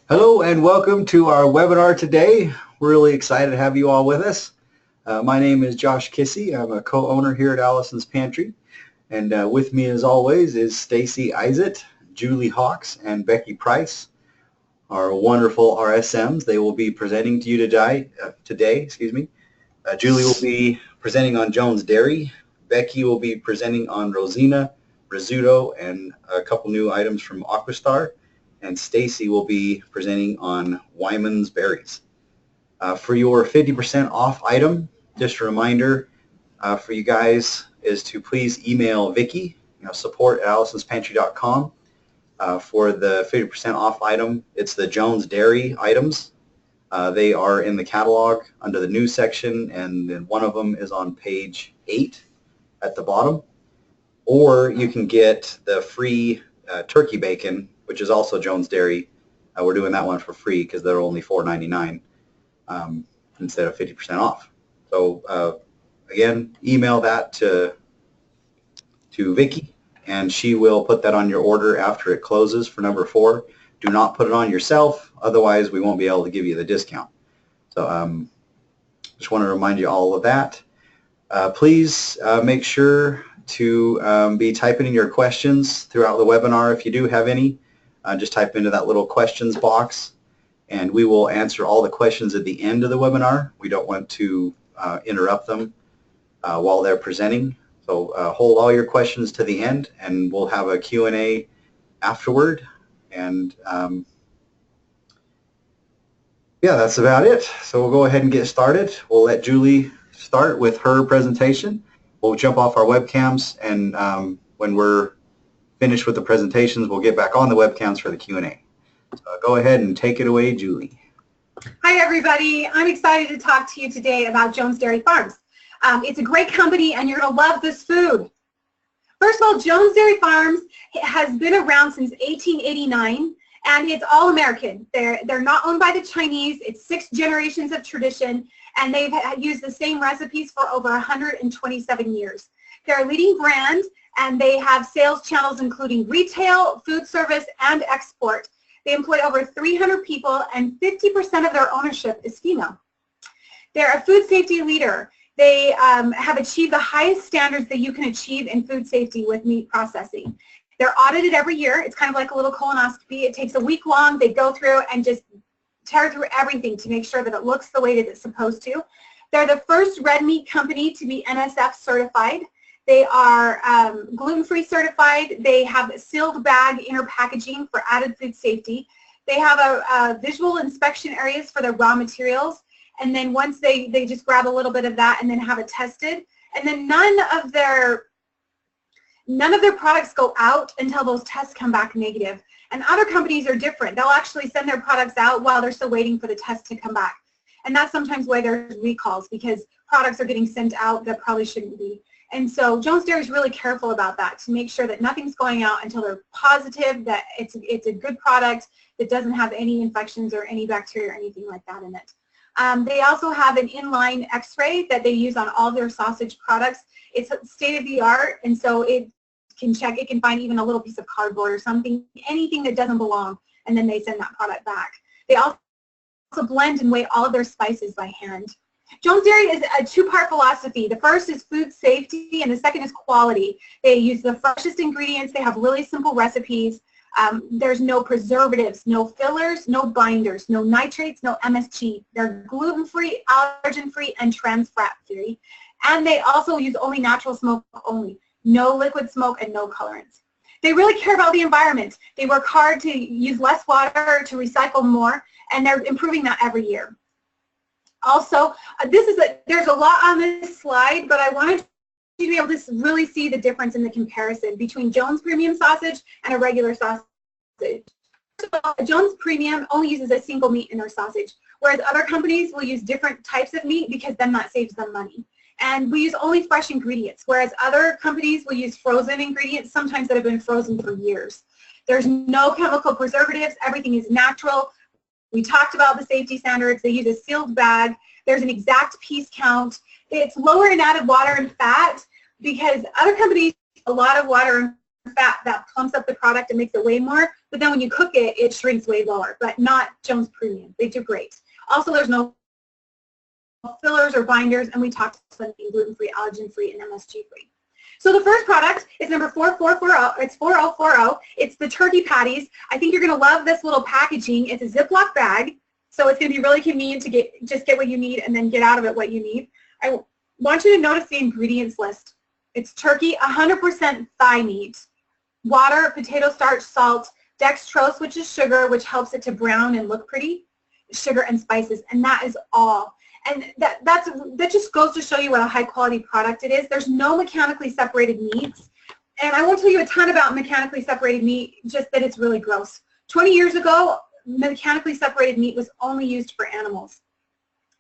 Hello and welcome to our webinar today. We're really excited to have you all with us. My name is Josh Kissy. I'm a co-owner here at Allison's Pantry. And with me as always is Stacy Isett, Julie Hawks, and Becky Price, our wonderful RSMs. They will be presenting to you today. Julie will be presenting on Jones Dairy. Becky will be presenting on Rosina, Rizzuto, and a couple new items from AquaStar. And Stacy will be presenting on WYMAN'S berries. For your 50% off item, just a reminder for you guys is to please email Vicki, support@allisonspantry.com. For the 50% off item, it's the Jones Dairy items. They are in the catalog under the news section, and then one of them is on page 8 at the bottom. Or you can get the free turkey bacon, which is also Jones Dairy. We're doing that one for free because they're only $4.99 instead of 50% off. So again, email that to Vicki, and she will put that on your order after it closes for number 4. Do not put it on yourself, otherwise we won't be able to give you the discount. So just want to remind you all of that. Please make sure to be typing in your questions throughout the webinar. If you do have any, just type into that little questions box, and we will answer all the questions at the end of the webinar. We don't want to interrupt them while they're presenting. So hold all your questions to the end, and we'll have a Q&A afterward. And yeah, that's about it. So we'll go ahead and get started. We'll let Julie start with her presentation. We'll jump off our webcams, and when we're finished with the presentations, we'll get back on the webcams for the Q&A. So go ahead and take it away, Julie. Hi, everybody. I'm excited to talk to you today about Jones Dairy Farms. It's a great company, and you're going to love this food. First of all, Jones Dairy Farms has been around since 1889, and it's all American. They're not owned by the Chinese. It's 6 generations of tradition, and they've used the same recipes for over 127 years. They're a leading brand, and they have sales channels including retail, food service, and export. They employ over 300 people, and 50% of their ownership is female. They're a food safety leader. They have achieved the highest standards that you can achieve in food safety with meat processing. They're audited every year. It's kind of like a little colonoscopy. It takes a week long. They go through and just tear through everything to make sure that it looks the way that it's supposed to. They're the first red meat company to be NSF certified. They are gluten-free certified. They have sealed bag inner packaging for added food safety. They have a visual inspection areas for their raw materials. And then once they just grab a little bit of that and then have it tested. And then none of their products go out until those tests come back negative. And other companies are different. They'll actually send their products out while they're still waiting for the test to come back. And that's sometimes why there's recalls, because products are getting sent out that probably shouldn't be. And so Jones Dairy is really careful about that to make sure that nothing's going out until they're positive that it's a good product that doesn't have any infections or any bacteria or anything like that in it. They also have an inline x-ray that they use on all their sausage products. It's state-of-the-art, and so it can find even a little piece of cardboard or something, anything that doesn't belong, and then they send that product back. They also blend and weigh all of their spices by hand. Jones Dairy is a 2-part philosophy. The first is food safety, and the second is quality. They use the freshest ingredients. They have really simple recipes. There's no preservatives, no fillers, no binders, no nitrates, no MSG. They're gluten-free, allergen-free, and trans-fat-free. And they also use only natural smoke only. No liquid smoke and no colorants. They really care about the environment. They work hard to use less water, to recycle more, and they're improving that every year. Also, there's a lot on this slide, but I wanted you to be able to really see the difference in the comparison between Jones Premium sausage and a regular sausage. So Jones Premium only uses a single meat in their sausage, whereas other companies will use different types of meat because then that saves them money. And we use only fresh ingredients, whereas other companies will use frozen ingredients, sometimes that have been frozen for years. There's no chemical preservatives. Everything is natural. We talked about the safety standards. They use a sealed bag. There's an exact piece count. It's lower in added water and fat because other companies use a lot of water and fat, that plumps up the product and makes it way more, but then when you cook it, it shrinks way lower, but not Jones Premium. They do great. Also, there's no fillers or binders, and we talked about something gluten-free, allergen-free, and MSG-free. So the first product is number 4440. It's 4040. It's the turkey patties. I think you're going to love this little packaging. It's a Ziploc bag, so it's going to be really convenient to just get what you need and then get out of it what you need. I want you to notice the ingredients list. It's turkey, 100% thigh meat, water, potato starch, salt, dextrose, which is sugar, which helps it to brown and look pretty, sugar and spices, and that is all. And that just goes to show you what a high quality product it is. There's no mechanically separated meats. And I won't tell you a ton about mechanically separated meat, just that it's really gross. 20 years ago, mechanically separated meat was only used for animals.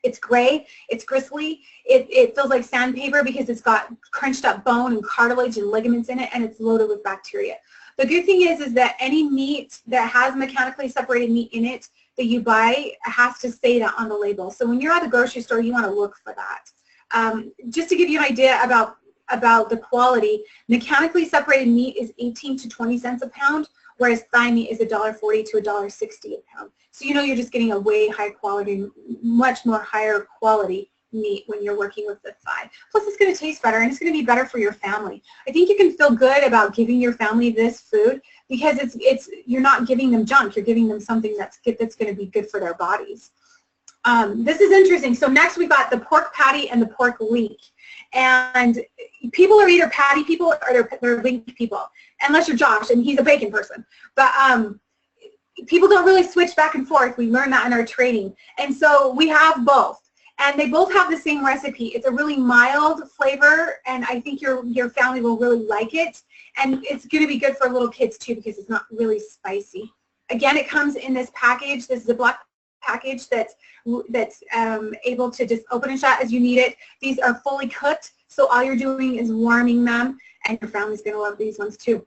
It's gray, it's gristly, it feels like sandpaper because it's got crunched up bone and cartilage and ligaments in it, and it's loaded with bacteria. The good thing is that any meat that has mechanically separated meat in it that you buy has to say that on the label. So when you're at the grocery store, you want to look for that. Just to give you an idea about the quality, mechanically separated meat is 18 to 20 cents a pound, whereas thigh meat is $1.40 to $1.60 a pound. So you know you're just getting a way high quality, much more higher quality meat when you're working with the thigh. Plus it's going to taste better and it's going to be better for your family. I think you can feel good about giving your family this food because you're not giving them junk, you're giving them something that's going to be good for their bodies. This is interesting. So next we've got the pork patty and the pork link. And people are either patty people or they're link people, unless you're Josh and he's a bacon person. But people don't really switch back and forth. We learned that in our training. And so we have both. And they both have the same recipe. It's a really mild flavor, and I think your family will really like it. And it's going to be good for little kids too because it's not really spicy. Again, it comes in this package, this Ziploc package that's able to just open and shut as you need it. These are fully cooked, so all you're doing is warming them, and your family's going to love these ones too.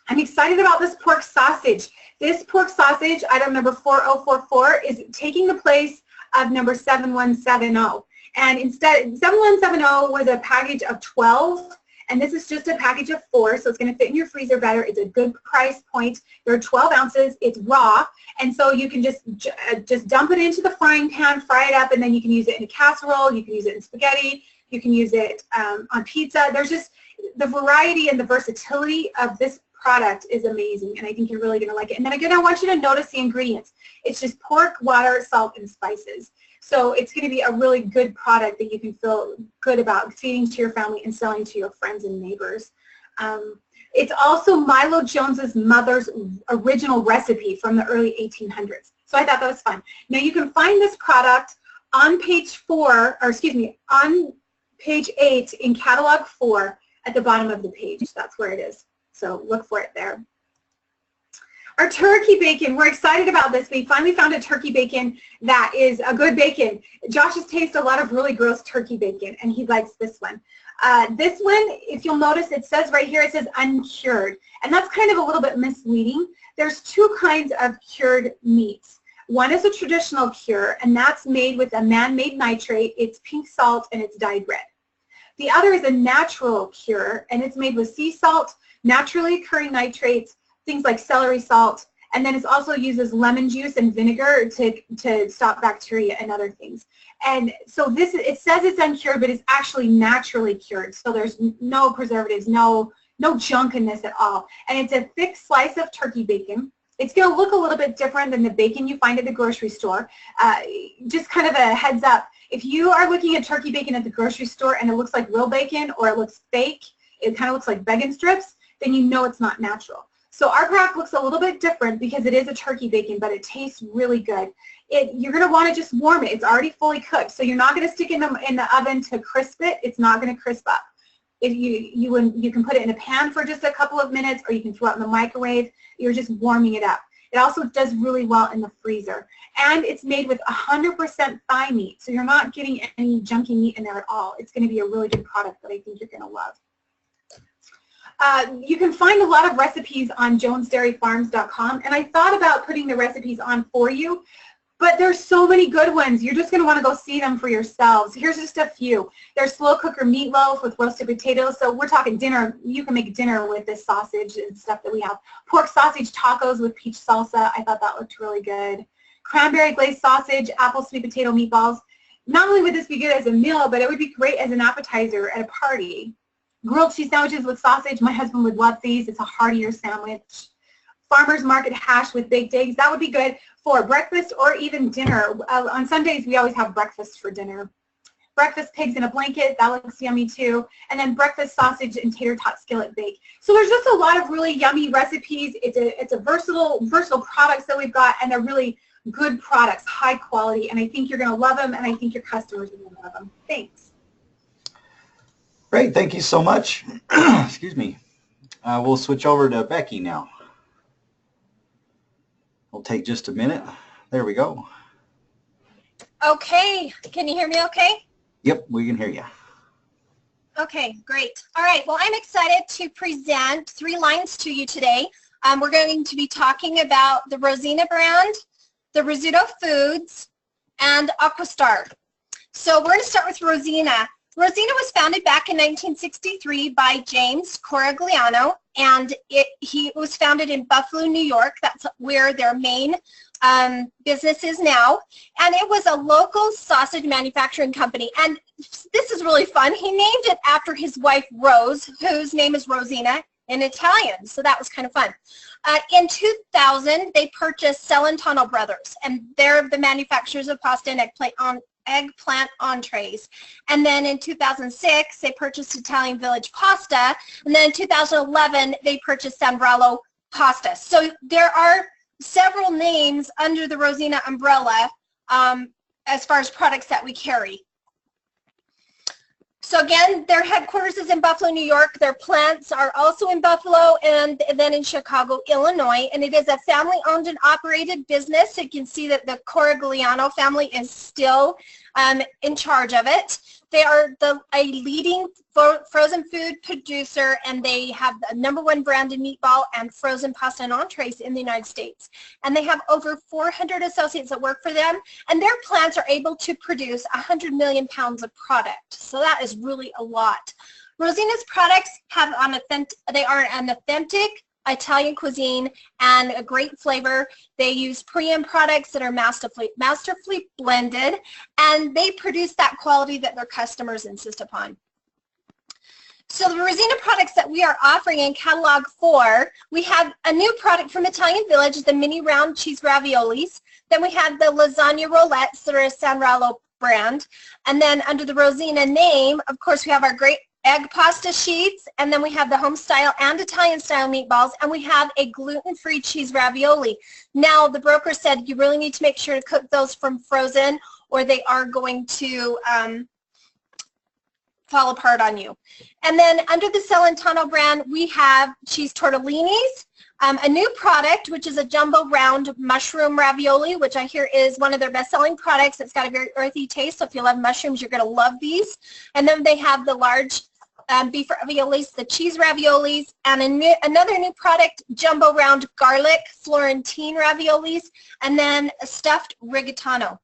I'm excited about this pork sausage. This pork sausage, item number 4044, is taking the place of number 7170. And instead, 7170 was a package of 12, and this is just a package of 4, so it's going to fit in your freezer better. It's a good price point. There are 12 ounces. It's raw, and so you can just dump it into the frying pan, fry it up, and then you can use it in a casserole. You can use it in spaghetti. You can use it on pizza. There's just the variety and the versatility of this product is amazing, and I think you're really going to like it. And then again, I want you to notice the ingredients. It's just pork, water, salt, and spices. So it's going to be a really good product that you can feel good about feeding to your family and selling to your friends and neighbors. It's also Milo Jones's mother's original recipe from the early 1800s. So I thought that was fun. Now you can find this product on page 4, or excuse me, on page 8 in catalog 4 at the bottom of the page. That's where it is. So look for it there. Our turkey bacon, we're excited about this. We finally found a turkey bacon that is a good bacon. Josh has tasted a lot of really gross turkey bacon, and he likes this one. This one, if you'll notice, it says right here, it says uncured, and that's kind of a little bit misleading. There's 2 kinds of cured meats. One is a traditional cure, and that's made with a man-made nitrate. It's pink salt, and it's dyed red. The other is a natural cure, and it's made with sea salt, naturally occurring nitrates, things like celery salt, and then it also uses lemon juice and vinegar to stop bacteria and other things. And so this, it says it's uncured, but it's actually naturally cured. So there's no preservatives, no junk in this at all. And it's a thick slice of turkey bacon. It's going to look a little bit different than the bacon you find at the grocery store. Just kind of a heads up, if you are looking at turkey bacon at the grocery store and it looks like real bacon or it looks fake, it kind of looks like bacon strips, then you know it's not natural. So our product looks a little bit different because it is a turkey bacon, but it tastes really good. You're going to want to just warm it. It's already fully cooked, so you're not going to stick it in the oven to crisp it. It's not going to crisp up. You can put it in a pan for just a couple of minutes, or you can throw it in the microwave. You're just warming it up. It also does really well in the freezer. And it's made with 100% thigh meat, so you're not getting any junky meat in there at all. It's going to be a really good product that I think you're going to love. You can find a lot of recipes on jonesdairyfarms.com, and I thought about putting the recipes on for you, But there's so many good ones. You're just going to want to go see them for yourselves. Here's just a few. There's slow cooker meatloaf with roasted potatoes. So we're talking dinner. You can make dinner with this sausage and stuff that we have. Pork sausage tacos with peach salsa. I thought that looked really good. Cranberry glazed sausage, apple sweet potato meatballs. Not only would this be good as a meal, but it would be great as an appetizer at a party. Grilled cheese sandwiches with sausage. My husband would love these. It's a heartier sandwich. Farmer's market hash with baked eggs. That would be good for breakfast or even dinner. On Sundays, we always have breakfast for dinner. Breakfast pigs in a blanket. That looks yummy too. And then breakfast sausage and tater tot skillet bake. So there's just a lot of really yummy recipes. It's a versatile products that we've got, and they're really good products, high quality. And I think you're going to love them, and I think your customers are going to love them. Thanks. Great. Thank you so much. Excuse me. We'll switch over to Becky now. It'll take just a minute. There we go. Okay, can you hear me okay? Yep, we can hear you. Okay, great. All right, well, I'm excited to present 3 lines to you today. We're going to be talking about the Rosina brand, the Rizzuto Foods, and AquaStar. So we're going to start with Rosina. Rosina was founded back in 1963 by James Corigliano, and he was founded in Buffalo, New York. That's where their main business is now. And it was a local sausage manufacturing company. And this is really fun. He named it after his wife, Rose, whose name is Rosina in Italian. So that was kind of fun. In 2000, they purchased Celentano Brothers, and they're the manufacturers of pasta and eggplant entrees. And then in 2006, they purchased Italian Village Pasta. And then in 2011, they purchased Sanbrello Pasta. So there are several names under the Rosina umbrella as far as products that we carry. So again, their headquarters is in Buffalo, New York. Their plants are also in Buffalo and then in Chicago, Illinois. And it is a family-owned and operated business. You can see that the Corigliano family is still in charge of it. They are a leading frozen food producer, and they have the #1 brand in meatball and frozen pasta and entrees in the United States. And they have over 400 associates that work for them, and their plants are able to produce 100 million pounds of product. So that is really a lot. Rosina's products have they are an authentic Italian cuisine and a great flavor. They use premium products that are masterfully blended, and they produce that quality that their customers insist upon. So the Rosina products that we are offering in Catalog 4, we have a new product from Italian Village, the mini round cheese raviolis. Then we have the lasagna roulettes that are a Sanbrello brand. And then under the Rosina name, of course, we have our great egg pasta sheets, and then we have the home style and Italian style meatballs, and we have a gluten-free cheese ravioli. Now, the broker said you really need to make sure to cook those from frozen, or they are going to fall apart on you. And then under the Celentano brand, we have cheese tortellinis, a new product, which is a jumbo round mushroom ravioli, which I hear is one of their best-selling products. It's got a very earthy taste, so if you love mushrooms, you're going to love these. And then they have the large beef raviolis, the cheese raviolis, and another new product, jumbo round garlic Florentine raviolis, and then a stuffed rigatano.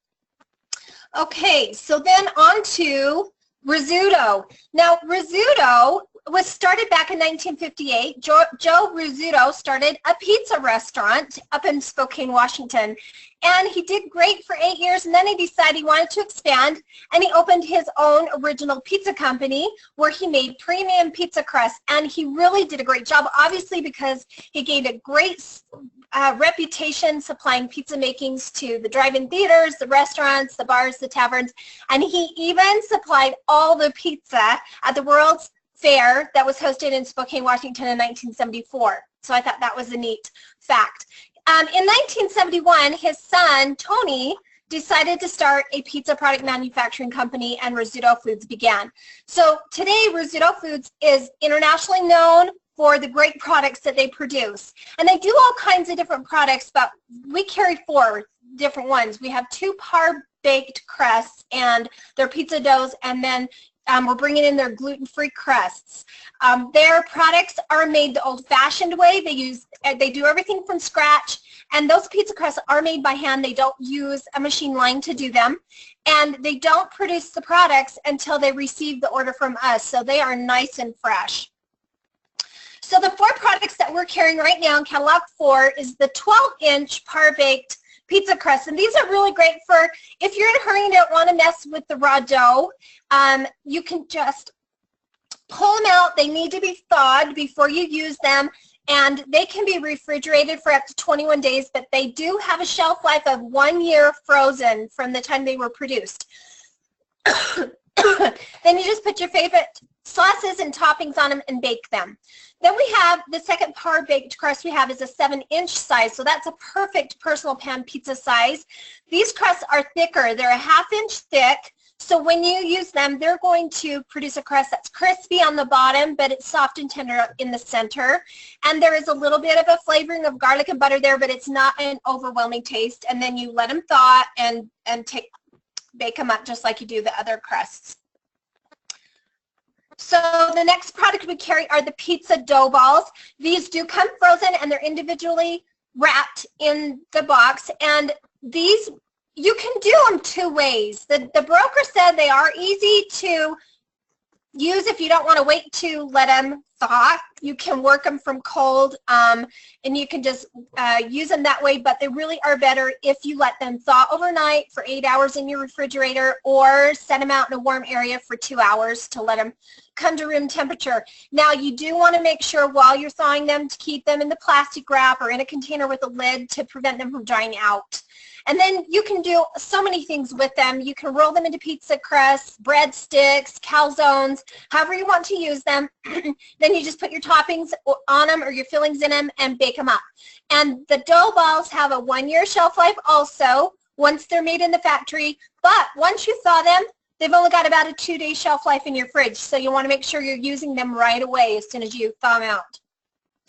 Okay, so then on to Rizzuto. Now, Rizzuto was started back in 1958. Joe Rizzuto started a pizza restaurant up in Spokane, Washington. And he did great for 8 years, and then he decided he wanted to expand, and he opened his own original pizza company where he made premium pizza crust, and he really did a great job, obviously, because he gained a great reputation supplying pizza makings to the drive-in theaters, the restaurants, the bars, the taverns, and he even supplied all the pizza at the World's Fair that was hosted in Spokane, Washington in 1974. So I thought that was a neat fact. In 1971, his son, Tony, decided to start a pizza product manufacturing company, and Rizzuto Foods began. So today, Rizzuto Foods is internationally known for the great products that they produce. And they do all kinds of different products, but we carry 4 different ones. We have 2 par-baked crusts and their pizza doughs, and then we're bringing in their gluten-free crusts. Their products are made the old-fashioned way. They do everything from scratch, And those pizza crusts are made by hand. They don't use a machine line to do them. And they don't produce the products until they receive the order from us. So they are nice and fresh. So the 4 products that we're carrying right now in Catalog 4 is the 12-inch par-baked pizza crust. And these are really great for if you're in a hurry and don't want to mess with the raw dough. You can just pull them out. They need to be thawed before you use them. And they can be refrigerated for up to 21 days, but they do have a shelf life of 1 year frozen from the time they were produced. Then you just put your favorite sauces and toppings on them and bake them. Then we have the second par-baked crust we have is a 7-inch size, so that's a perfect personal pan pizza size. These crusts are thicker. They're a 1/2 inch thick. So when you use them, they're going to produce a crust that's crispy on the bottom, but it's soft and tender in the center. And there is a little bit of a flavoring of garlic and butter there, but it's not an overwhelming taste. And then you let them thaw and bake them up just like you do the other crusts. So the next product we carry are the pizza dough balls. These do come frozen and they're individually wrapped in the box. And these, you can do them 2 ways. The broker said they are easy to use if you don't want to wait to let them thaw. You can work them from cold and you can just use them that way, but they really are better if you let them thaw overnight for 8 hours in your refrigerator or set them out in a warm area for 2 hours to let them come to room temperature. Now you do want to make sure while you're thawing them to keep them in the plastic wrap or in a container with a lid to prevent them from drying out. And then you can do so many things with them. You can roll them into pizza crusts, breadsticks, calzones, however you want to use them. Then you just put your toppings on them or your fillings in them and bake them up. And the dough balls have a 1 year shelf life also once they're made in the factory. But once you thaw them, they've only got about a 2-day shelf life in your fridge. So you want to make sure you're using them right away as soon as you thaw them out.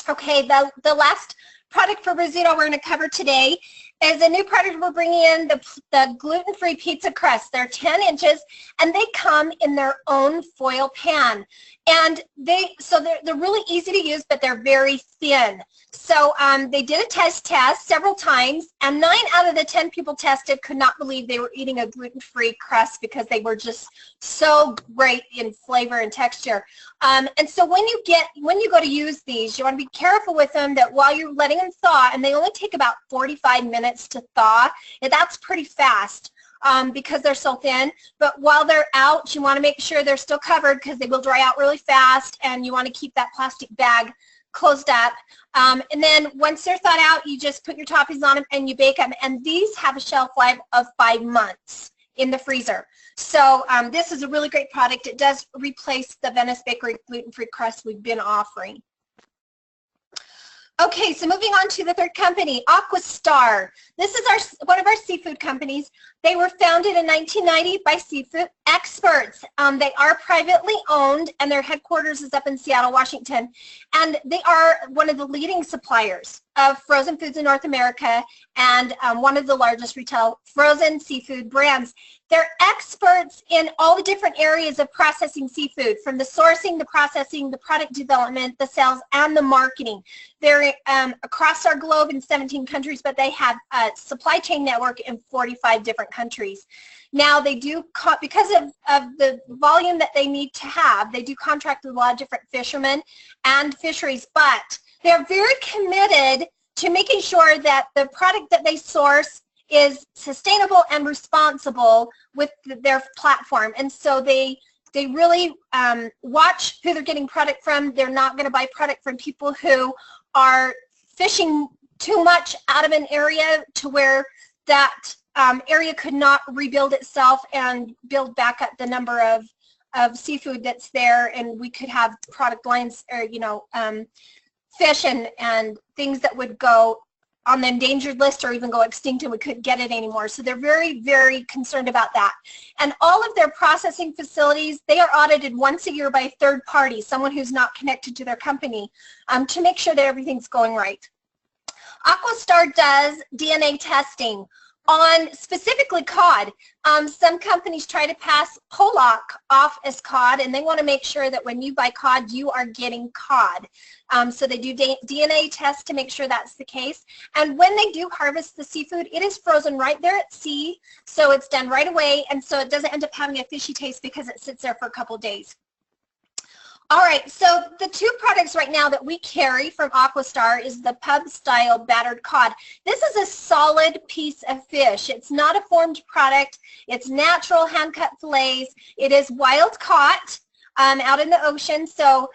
Okay, the last product for Rizzuto we're going to cover today is a new product we're bringing in, the gluten-free pizza crust. They're 10 inches and they come in their own foil pan. And they're really easy to use, but they're very thin. So they did a test several times, and 9 out of the 10 people tested could not believe they were eating a gluten-free crust because they were just so great in flavor and texture. And so when you go to use these, you want to be careful with them that while you're letting them thaw, and they only take about 45 minutes to thaw, and that's pretty fast. Because they're so thin, but while they're out, you want to make sure they're still covered because they will dry out really fast, and you want to keep that plastic bag closed up. And then once they're thawed out, you just put your toppings on them and you bake them. And these have a shelf life of 5 months in the freezer. So this is a really great product. It does replace the Venice Bakery gluten-free crust we've been offering. Okay, so moving on to the third company, AquaStar. This is one of our seafood companies. They were founded in 1990 by seafood experts. They are privately owned, and their headquarters is up in Seattle, Washington. And they are one of the leading suppliers of frozen foods in North America and one of the largest retail frozen seafood brands. They're experts in all the different areas of processing seafood, from the sourcing, the processing, the product development, the sales, and the marketing. They're across our globe in 17 countries, but they have a supply chain network in 45 different countries. Now they do, because of the volume that they need to have, they do contract with a lot of different fishermen and fisheries, but they're very committed to making sure that the product that they source is sustainable and responsible with their platform. And so they really watch who they're getting product from. They're not going to buy product from people who are fishing too much out of an area to where that area could not rebuild itself and build back up the number of seafood that's there, and we could have product lines or fish and things that would go on the endangered list or even go extinct and we couldn't get it anymore. So they're very, very concerned about that. And all of their processing facilities, they are audited once a year by a third party, someone who's not connected to their company, to make sure that everything's going right. AquaStar does DNA testing. On specifically cod, some companies try to pass pollock off as cod, and they want to make sure that when you buy cod, you are getting cod. So they do DNA tests to make sure that's the case. And when they do harvest the seafood, it is frozen right there at sea, so it's done right away, and so it doesn't end up having a fishy taste because it sits there for a couple days. All right, so the two products right now that we carry from AquaStar is the pub style battered cod. This is a solid piece of fish. It's not a formed product. It's natural hand-cut fillets. It is wild caught out in the ocean, so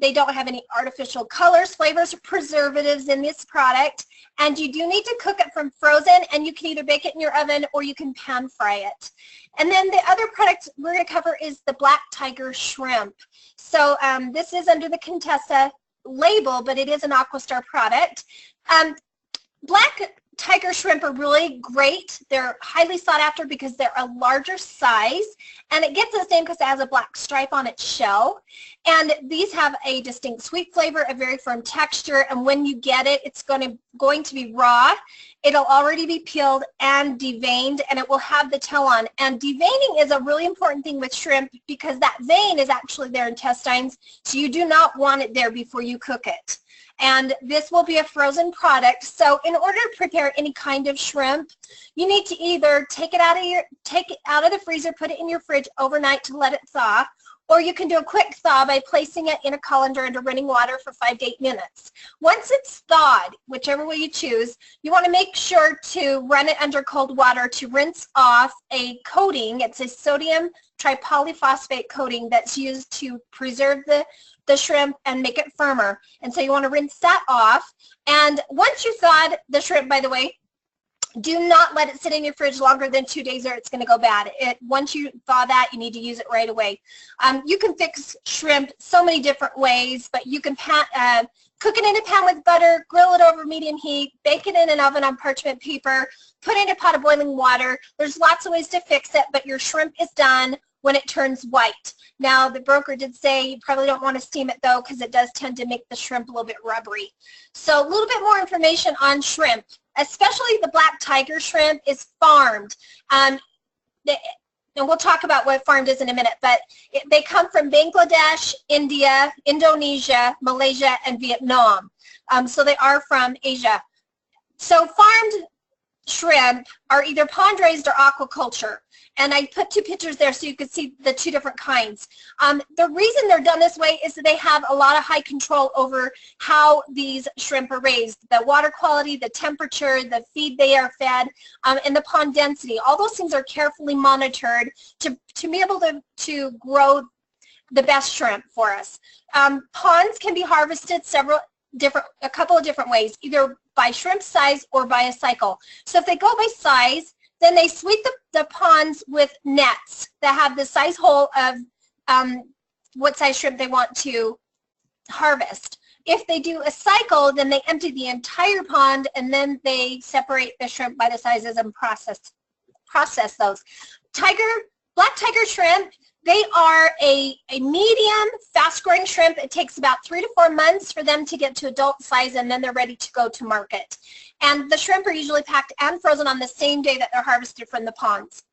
they don't have any artificial colors, flavors, or preservatives in this product. And you do need to cook it from frozen, and you can either bake it in your oven or you can pan fry it. And then the other product we're going to cover is the black tiger shrimp. So this is under the Contessa label, but it is an AquaStar product. Black tiger shrimp are really great. They're highly sought after because they're a larger size, and it gets its name because it has a black stripe on its shell. And these have a distinct sweet flavor, a very firm texture, and when you get it, it's going to be raw. It'll already be peeled and deveined, and it will have the tail on. And deveining is a really important thing with shrimp because that vein is actually their intestines, so you do not want it there before you cook it. And this will be a frozen product. So in order to prepare any kind of shrimp, you need to either take it out of the freezer, put it in your fridge overnight to let it thaw, or you can do a quick thaw by placing it in a colander under running water for 5 to 8 minutes. Once it's thawed, whichever way you choose, you want to make sure to run it under cold water to rinse off a coating. It's a sodium tripolyphosphate coating that's used to preserve the shrimp and make it firmer. And so you want to rinse that off. And once you thawed the shrimp, by the way, do not let it sit in your fridge longer than 2 days or it's going to go bad. Once you thaw that, you need to use it right away. You can fix shrimp so many different ways, but you can cook it in a pan with butter, grill it over medium heat, bake it in an oven on parchment paper, put it in a pot of boiling water. There's lots of ways to fix it, but your shrimp is done when it turns white. Now, the broker did say you probably don't want to steam it, though, because it does tend to make the shrimp a little bit rubbery. So a little bit more information on shrimp, especially the black tiger shrimp is farmed. And we'll talk about what farmed is in a minute, but they come from Bangladesh, India, Indonesia, Malaysia, and Vietnam. So they are from Asia. So farmed shrimp are either pond-raised or aquaculture. And I put 2 pictures there so you could see the 2 different kinds. The reason they're done this way is that they have a lot of high control over how these shrimp are raised. The water quality, the temperature, the feed they are fed, and the pond density. All those things are carefully monitored to be able to grow the best shrimp for us. Ponds can be harvested a couple of different ways, either by shrimp size or by a cycle. So if they go by size, then they sweep the ponds with nets that have the size hole of what size shrimp they want to harvest. If they do a cycle, then they empty the entire pond and then they separate the shrimp by the sizes and process those. Black tiger shrimp, they are a medium, fast-growing shrimp. It takes about 3 to 4 months for them to get to adult size, and then they're ready to go to market. And the shrimp are usually packed and frozen on the same day that they're harvested from the ponds.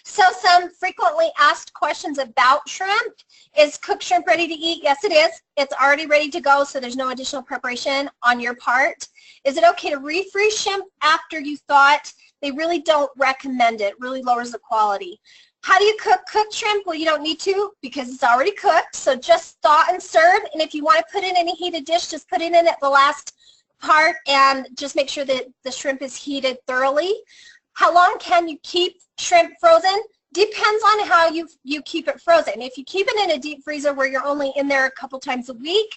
So some frequently asked questions about shrimp. Is cooked shrimp ready to eat? Yes, it is. It's already ready to go, so there's no additional preparation on your part. Is it okay to refreeze shrimp after you thaw it? They really don't recommend it. It really lowers the quality. How do you cook cooked shrimp? Well, you don't need to because it's already cooked, so just thaw and serve. And if you want to put it in a heated dish, just put it in at the last part and just make sure that the shrimp is heated thoroughly. How long can you keep shrimp frozen? Depends on how you keep it frozen. If you keep it in a deep freezer where you're only in there a couple times a week,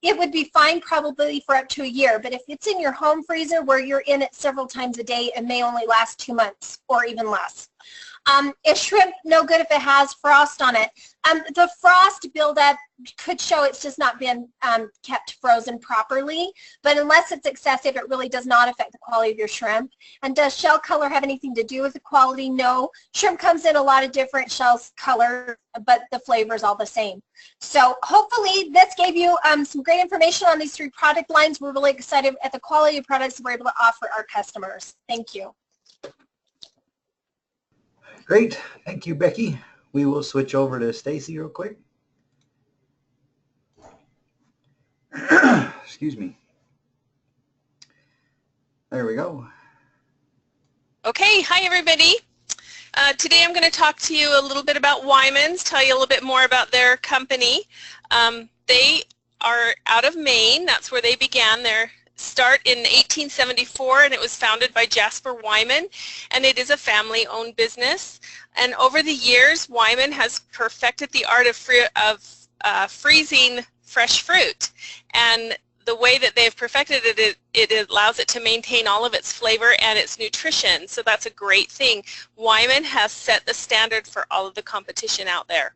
it would be fine probably for up to a year. But if it's in your home freezer where you're in it several times a day, it may only last 2 months or even less. Is shrimp no good if it has frost on it? The frost buildup could show it's just not been kept frozen properly, but unless it's excessive, it really does not affect the quality of your shrimp. And does shell color have anything to do with the quality? No. Shrimp comes in a lot of different shells color, but the flavor is all the same. So hopefully this gave you some great information on these 3 product lines. We're really excited at the quality of products we're able to offer our customers. Thank you. Great. Thank you, Becky. We will switch over to Stacy real quick. Excuse me. There we go. Okay, hi everybody. Today I'm going to talk to you a little bit about WYMAN'S, tell you a little bit more about their company. They are out of Maine. That's where they began their start in 1874, and it was founded by Jasper Wyman, and it is a family-owned business. And over the years, Wyman has perfected the art of freezing fresh fruit. And the way that they've perfected it, it allows it to maintain all of its flavor and its nutrition. So that's a great thing. Wyman has set the standard for all of the competition out there.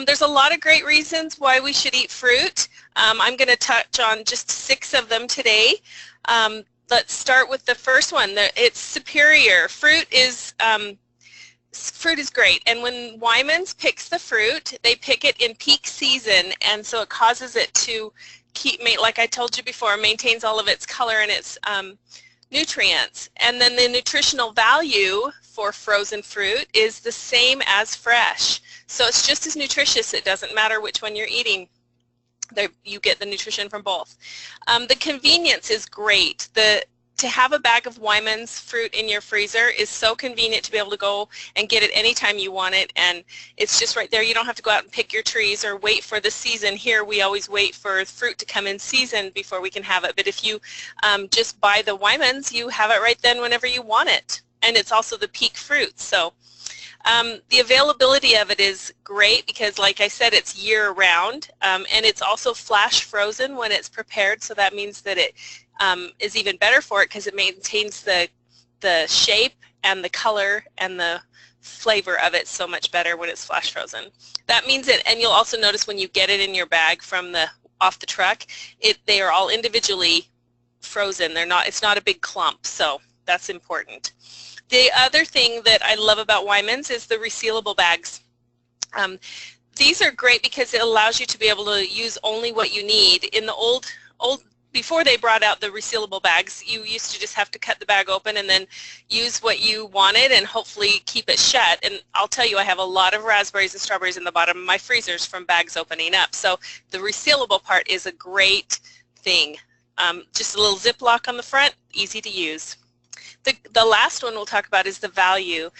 There's a lot of great reasons why we should eat fruit. I'm going to touch on just 6 of them today. Let's start with the first one. It's superior. Fruit is great, and when WYMAN'S picks the fruit, they pick it in peak season, and so it causes it to like I told you before, maintains all of its color and its nutrients. And then the nutritional value for frozen fruit is the same as fresh. So it's just as nutritious. It doesn't matter which one you're eating. You get the nutrition from both. The convenience is great. To have a bag of WYMAN'S fruit in your freezer is so convenient to be able to go and get it anytime you want it, and it's just right there. You don't have to go out and pick your trees or wait for the season. Here we always wait for fruit to come in season before we can have it, but if you just buy the WYMAN'S, you have it right then whenever you want it, and it's also the peak fruit. So the availability of it is great because, like I said, it's year-round, and it's also flash frozen when it's prepared, so that means that it is even better for it because it maintains the shape and the color and the flavor of it so much better when it's flash frozen. That means that, and you'll also notice when you get it in your bag from off the truck, they are all individually frozen. It's not a big clump, so that's important. The other thing that I love about WYMAN'S is the resealable bags. These are great because it allows you to be able to use only what you need. In the before they brought out the resealable bags, you used to just have to cut the bag open and then use what you wanted and hopefully keep it shut. And I'll tell you, I have a lot of raspberries and strawberries in the bottom of my freezers from bags opening up. So the resealable part is a great thing. Just a little Ziploc on the front, easy to use. The last one we'll talk about is the value.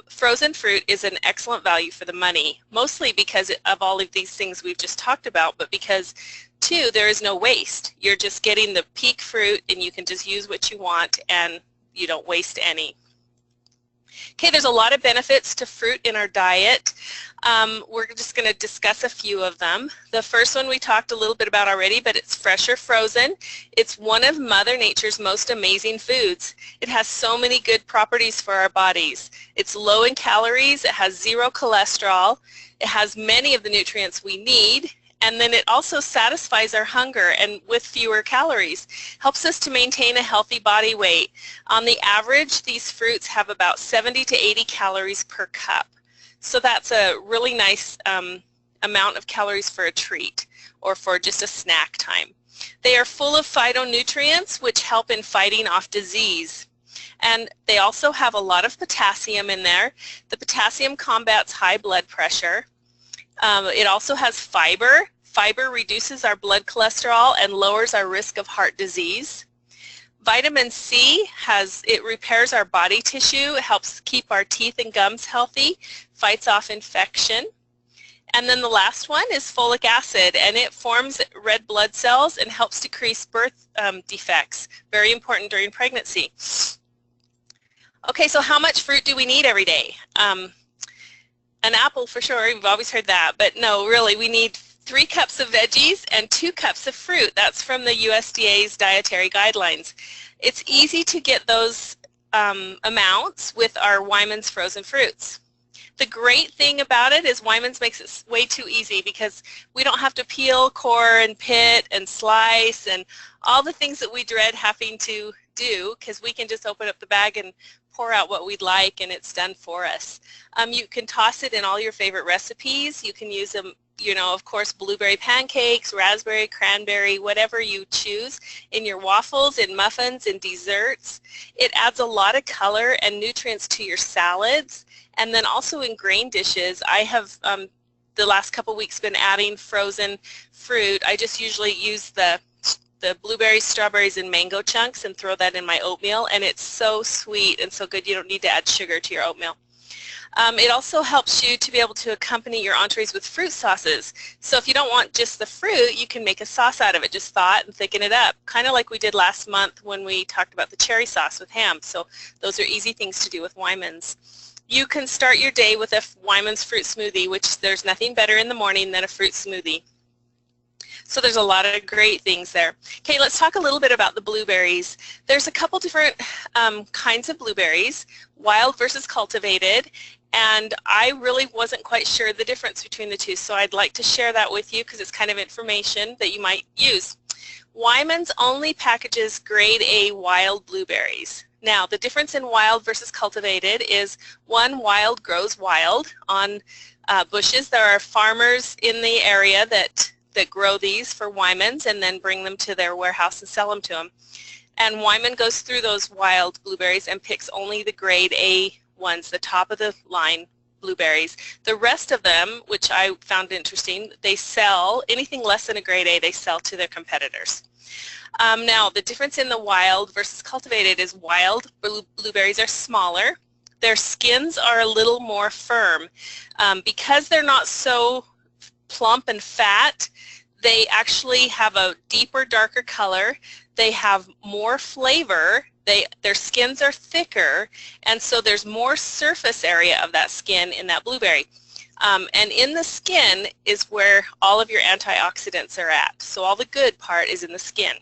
Frozen fruit is an excellent value for the money, mostly because of all of these things we've just talked about, but because, too, there is no waste. You're just getting the peak fruit, and you can just use what you want, and you don't waste any. Okay, there's a lot of benefits to fruit in our diet. We're just going to discuss a few of them. The first one we talked a little bit about already, but it's fresh or frozen. It's one of Mother Nature's most amazing foods. It has so many good properties for our bodies. It's low in calories, it has 0 cholesterol, it has many of the nutrients we need, and then it also satisfies our hunger and with fewer calories. Helps us to maintain a healthy body weight. On the average, these fruits have about 70 to 80 calories per cup. So that's a really nice amount of calories for a treat or for just a snack time. They are full of phytonutrients which help in fighting off disease. And they also have a lot of potassium in there. The potassium combats high blood pressure. It also has fiber. Fiber reduces our blood cholesterol and lowers our risk of heart disease. Vitamin C repairs our body tissue, helps keep our teeth and gums healthy, fights off infection. And then the last one is folic acid, and it forms red blood cells and helps decrease birth defects. Very important during pregnancy. Okay, so how much fruit do we need every day? An apple for sure, you've always heard that, but no, really, we need 3 cups of veggies and 2 cups of fruit. That's from the USDA's dietary guidelines. It's easy to get those amounts with our WYMAN'S frozen fruits. The great thing about it is WYMAN'S makes it way too easy because we don't have to peel, core, and pit, and slice, and all the things that we dread having to do, because we can just open up the bag and pour out what we'd like and it's done for us. You can toss it in all your favorite recipes. You can use them, you know, of course, blueberry pancakes, raspberry, cranberry, whatever you choose, in your waffles, in muffins, in desserts. It adds a lot of color and nutrients to your salads. And then also in grain dishes, I have the last couple weeks been adding frozen fruit. I just usually use the blueberries, strawberries, and mango chunks and throw that in my oatmeal, and it's so sweet and so good. You don't need to add sugar to your oatmeal. It also helps you to be able to accompany your entrees with fruit sauces. So if you don't want just the fruit, you can make a sauce out of it. Just thaw it and thicken it up, kind of like we did last month when we talked about the cherry sauce with ham. So those are easy things to do with WYMAN'S. You can start your day with a WYMAN'S fruit smoothie, which there's nothing better in the morning than a fruit smoothie. So there's a lot of great things there. Okay, let's talk a little bit about the blueberries. There's a couple different kinds of blueberries, wild versus cultivated, and I really wasn't quite sure the difference between the two, so I'd like to share that with you because it's kind of information that you might use. WYMAN'S only packages grade A wild blueberries. Now, the difference in wild versus cultivated is one, wild grows wild on bushes. There are farmers in the area that grow these for WYMAN'S and then bring them to their warehouse and sell them to them. And WYMAN goes through those wild blueberries and picks only the grade A ones, the top of the line blueberries. The rest of them, which I found interesting, they sell anything less than a grade A, they sell to their competitors. Now, the difference in the wild versus cultivated is wild blueberries are smaller. Their skins are a little more firm. Because they're not so plump and fat, they actually have a deeper, darker color. They have more flavor. Their skins are thicker, and so there's more surface area of that skin in that blueberry. And in the skin is where all of your antioxidants are at. So all the good part is in the skin.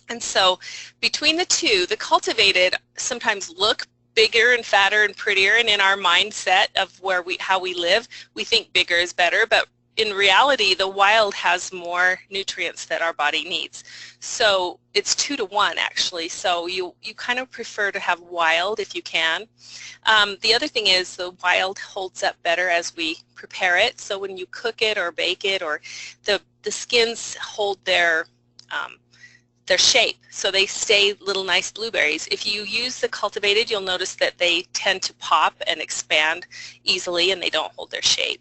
And so between the two, the cultivated sometimes look bigger and fatter and prettier, and in our mindset of how we live, we think bigger is better, but in reality, the wild has more nutrients that our body needs. So it's 2 to 1 actually. So you kind of prefer to have wild if you can. The other thing is the wild holds up better as we prepare it. So when you cook it or bake it, or the skins hold their shape, so they stay little nice blueberries. If you use the cultivated, you'll notice that they tend to pop and expand easily and they don't hold their shape.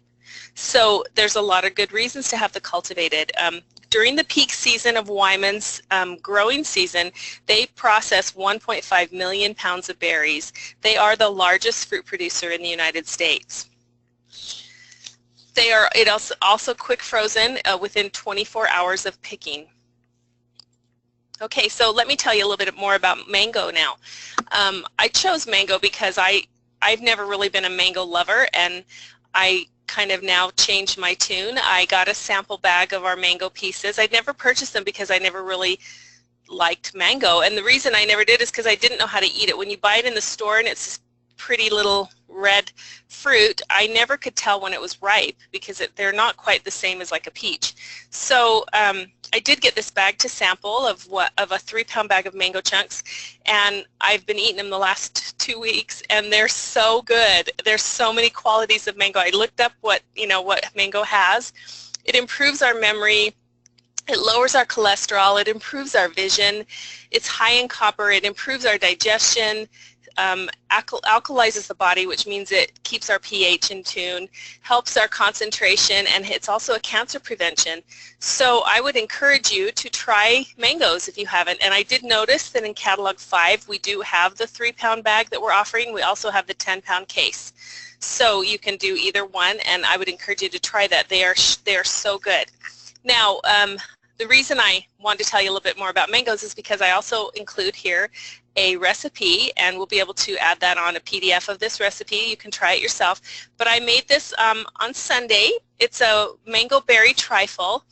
So there's a lot of good reasons to have the cultivated. During the peak season of WYMAN'S growing season, they process 1.5 million pounds of berries. They are the largest fruit producer in the United States. It also quick frozen within 24 hours of picking. Okay, so let me tell you a little bit more about mango now. I chose mango because I've never really been a mango lover, and I kind of now changed my tune. I got a sample bag of our mango pieces. I'd never purchased them because I never really liked mango, and the reason I never did is because I didn't know how to eat it. When you buy it in the store and it's this pretty little red fruit, I never could tell when it was ripe because they're not quite the same as like a peach. So I did get this bag to sample of a 3-pound bag of mango chunks, and I've been eating them the last 2 weeks, and they're so good. There's so many qualities of mango. I looked up what mango has. It improves our memory. It lowers our cholesterol. It improves our vision. It's high in copper. It improves our digestion. Alkalizes the body, which means it keeps our pH in tune, helps our concentration, and it's also a cancer prevention. So I would encourage you to try mangoes if you haven't. And I did notice that in Catalog 5 we do have the 3-pound bag that we're offering. We also have the 10-pound case. So you can do either one, and I would encourage you to try that. They are so good. Now, the reason I wanted to tell you a little bit more about mangoes is because I also include here a recipe, and we'll be able to add that on a PDF of this recipe. You can try it yourself. But I made this on Sunday. It's a mango berry trifle,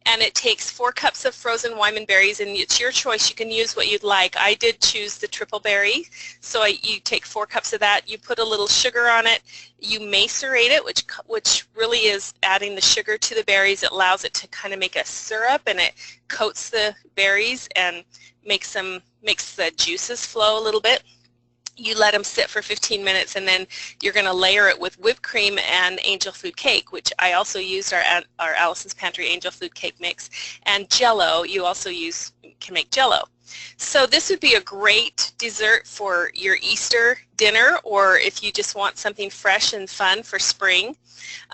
and it takes 4 cups of frozen Wyman berries, and it's your choice. You can use what you'd like. I did choose the triple berry, so you take 4 cups of that. You put a little sugar on it. You macerate it, which really is adding the sugar to the berries. It allows it to kind of make a syrup, and it coats the berries and makes the juices flow a little bit. You let them sit for 15 minutes, and then you're going to layer it with whipped cream and angel food cake, which I also used our Allison's Pantry angel food cake mix, and Jell-O. You also can make Jell-O. So this would be a great dessert for your Easter dinner, or if you just want something fresh and fun for spring.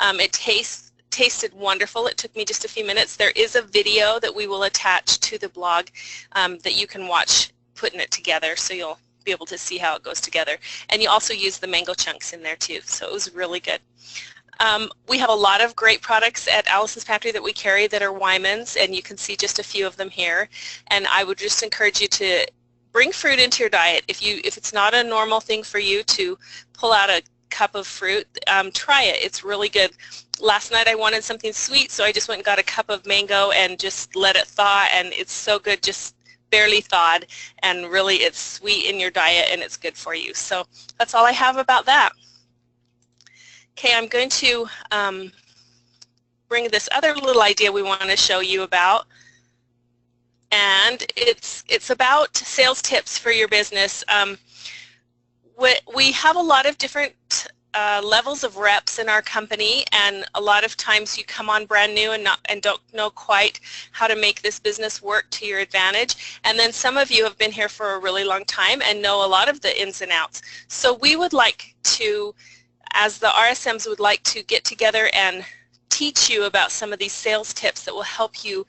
It tasted wonderful. It took me just a few minutes. There is a video that we will attach to the blog that you can watch putting it together, so you'll be able to see how it goes together. And you also use the mango chunks in there too, so it was really good. We have a lot of great products at Allison's Pantry that we carry that are WYMAN'S, and you can see just a few of them here. And I would just encourage you to bring fruit into your diet. If it's not a normal thing for you to pull out a cup of fruit, try it. It's really good. Last night I wanted something sweet, so I just went and got a cup of mango and just let it thaw, and it's so good, just barely thawed, and really it's sweet in your diet and it's good for you. So that's all I have about that. Okay, I'm going to bring this other little idea we want to show you about, and it's about sales tips for your business. We have a lot of different levels of reps in our company, and a lot of times you come on brand new and don't know quite how to make this business work to your advantage, and then some of you have been here for a really long time and know a lot of the ins and outs. So we would like to, as the RSMs, would like to get together and teach you about some of these sales tips that will help you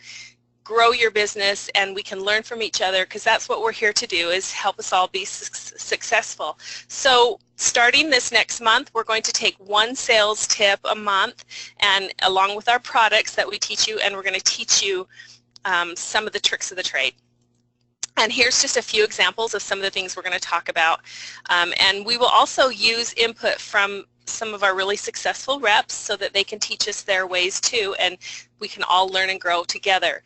grow your business, and we can learn from each other, because that's what we're here to do, is help us all be successful. So starting this next month, we're going to take 1 sales tip a month, and along with our products that we teach you, and we're going to teach you some of the tricks of the trade. And here's just a few examples of some of the things we're going to talk about. And we will also use input from some of our really successful reps so that they can teach us their ways too, and we can all learn and grow together.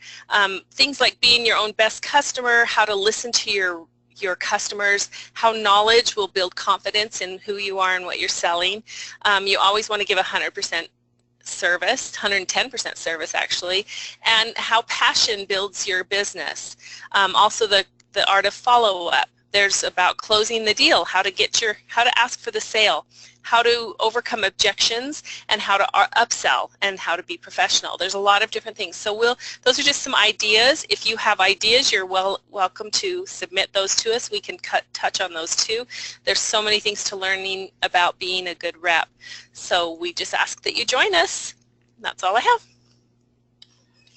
Things like being your own best customer, how to listen to your customers, how knowledge will build confidence in who you are and what you're selling. You always want to give 100% service, 110% service actually, and how passion builds your business. Also the art of follow-up. There's about closing the deal, how to ask for the sale, how to overcome objections, and how to upsell, and how to be professional. There's a lot of different things. So those are just some ideas. If you have ideas, you're welcome to submit those to us. We can touch on those too. There's so many things to learning about being a good rep. So we just ask that you join us. That's all I have.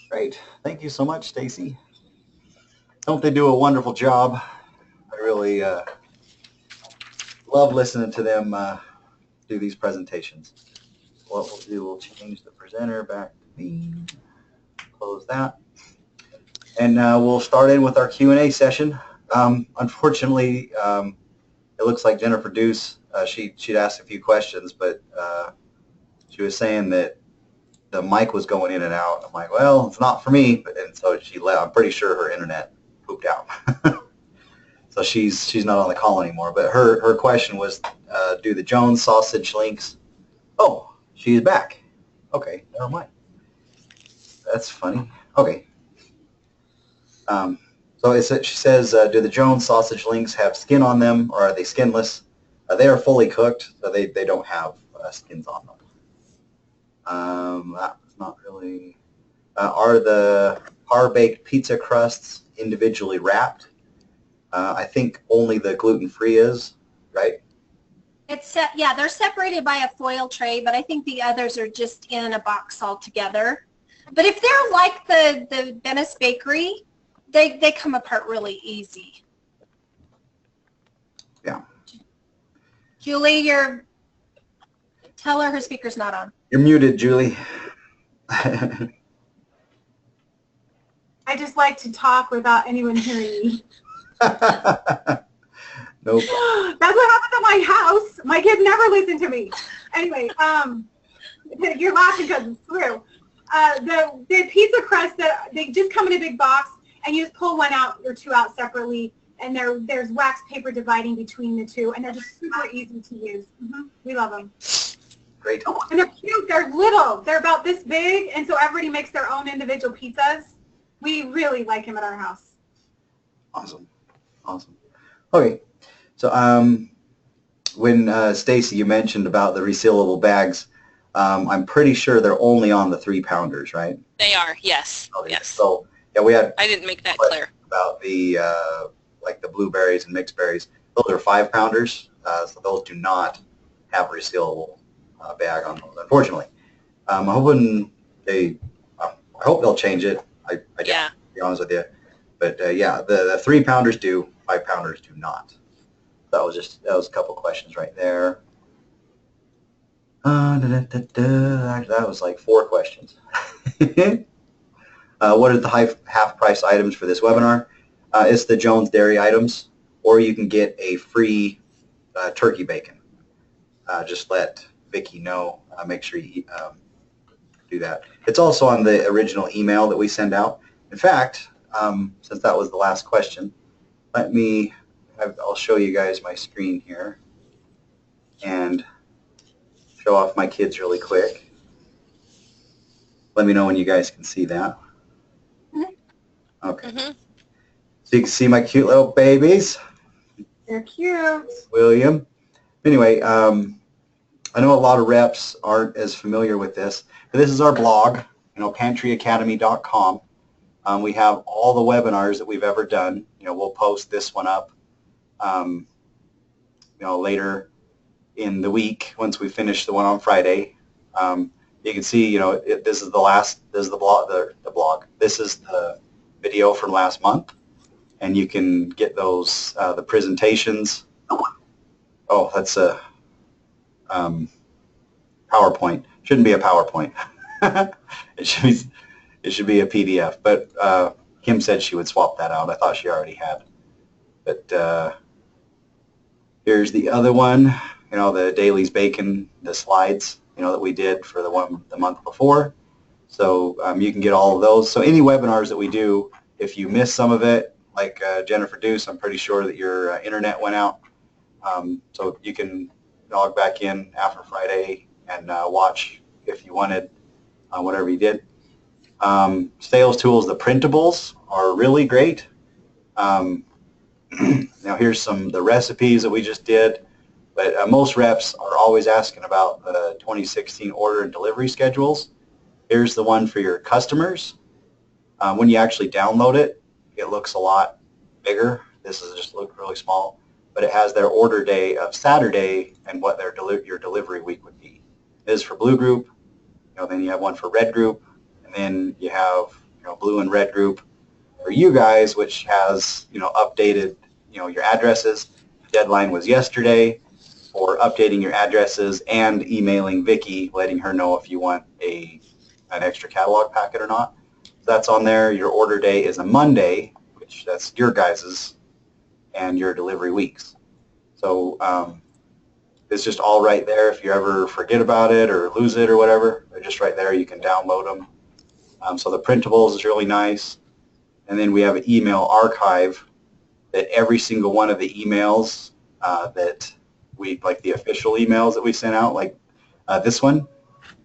Great. Thank you so much, Stacy. Don't they do a wonderful job? I really love listening to them do these presentations. What we'll do, we'll change the presenter back to me, close that, and we'll start in with our Q&A session. Unfortunately, it looks like Jennifer Deuce, she'd asked a few questions, but she was saying that the mic was going in and out. I'm like, well, it's not for me, and so she left. I'm pretty sure her internet pooped out. So she's not on the call anymore. But her question was, do the Jones sausage links? Oh, she's back. Okay, never mind. That's funny. Okay. So she says, do the Jones sausage links have skin on them, or are they skinless? They are fully cooked, so they don't have skins on them. That's not really. Are the par-baked pizza crusts individually wrapped? I think only the gluten-free is, right? Yeah, they're separated by a foil tray, but I think the others are just in a box all together. But if they're like the Venice Bakery, they come apart really easy. Yeah. Julie, tell her speaker's not on. You're muted, Julie. I just like to talk without anyone hearing me. Nope. That's what happens at my house. My kids never listen to me. Anyway, you're laughing because it's true. The pizza crust, they just come in a big box, and you just pull one out or two out separately, and there's wax paper dividing between the two, and they're just super easy to use. We love them. Great. Oh, and they're cute. They're little. They're about this big, and so everybody makes their own individual pizzas. We really like them at our house. Awesome. Awesome. Okay. So when Stacy, you mentioned about the resealable bags, I'm pretty sure they're only on the 3-pounders, right? They are, yes. Okay. Yes. So yeah, we had. I didn't make that clear. About the like the blueberries and mixed berries. Those are 5-pounders, so those do not have a resealable bag on those, unfortunately. I'm hoping I hope they'll change it. I Yeah. to be honest with you, but yeah, the 3-pounders do, 5-pounders do not. That was a couple questions right there. That was like 4 questions. What are the half-price items for this webinar? It's the Jones Dairy items, or you can get a free turkey bacon. Just let Vicki know. Make sure you do that. It's also on the original email that we send out. In fact, since that was the last question, I'll show you guys my screen here and show off my kids really quick. Let me know when you guys can see that. Okay. So you can see my cute little babies. They're cute. William. Anyway, I know a lot of reps aren't as familiar with this, but this is our blog, pantryacademy.com. We have all the webinars that we've ever done. We'll post this one up, later in the week once we finish the one on Friday. You can see, this is the blog. This is the video from last month, and you can get those, the presentations. Oh, that's a PowerPoint. Shouldn't be a PowerPoint. It should be a PDF, but Kim said she would swap that out. I thought she already had. But here's the other one, the Daily's Bacon, the slides, that we did for the month before. So you can get all of those. So any webinars that we do, if you miss some of it, like Jennifer Deuce, I'm pretty sure that your internet went out. So you can log back in after Friday and watch if you wanted whatever you did. Sales tools, the printables are really great. Now here's the recipes that we just did, but most reps are always asking about the 2016 order and delivery schedules. Here's the one for your customers. When you actually download it, it looks a lot bigger. This is just look really small, but it has their order day of Saturday and what your delivery week would be. This is for blue group. Then you have one for red group, and then you have blue and red group for you guys, which has updated your addresses. The deadline was yesterday for updating your addresses and emailing Vicki, letting her know if you want an extra catalog packet or not. So that's on there. Your order day is a Monday, which that's your guys's, and your delivery weeks. So it's just all right there. If you ever forget about it or lose it or whatever, they're just right there. You can download them. So the printables is really nice. And then we have an email archive that every single one of the emails that we, like the official emails that we sent out, like this one,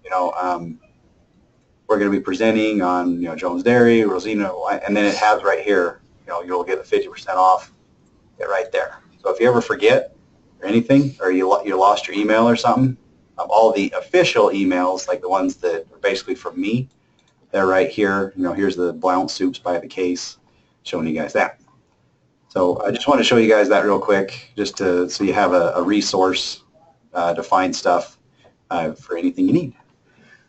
we're going to be presenting on, Jones Dairy, Rosina, and then it has right here, you'll get a 50% off it right there. So if you ever forget or anything, or you lost your email or something, all the official emails, like the ones that are basically from me, they're right here. Here's the Blount soups by the case, showing you guys that. So I just want to show you guys that real quick, just so you have a resource to find stuff for anything you need.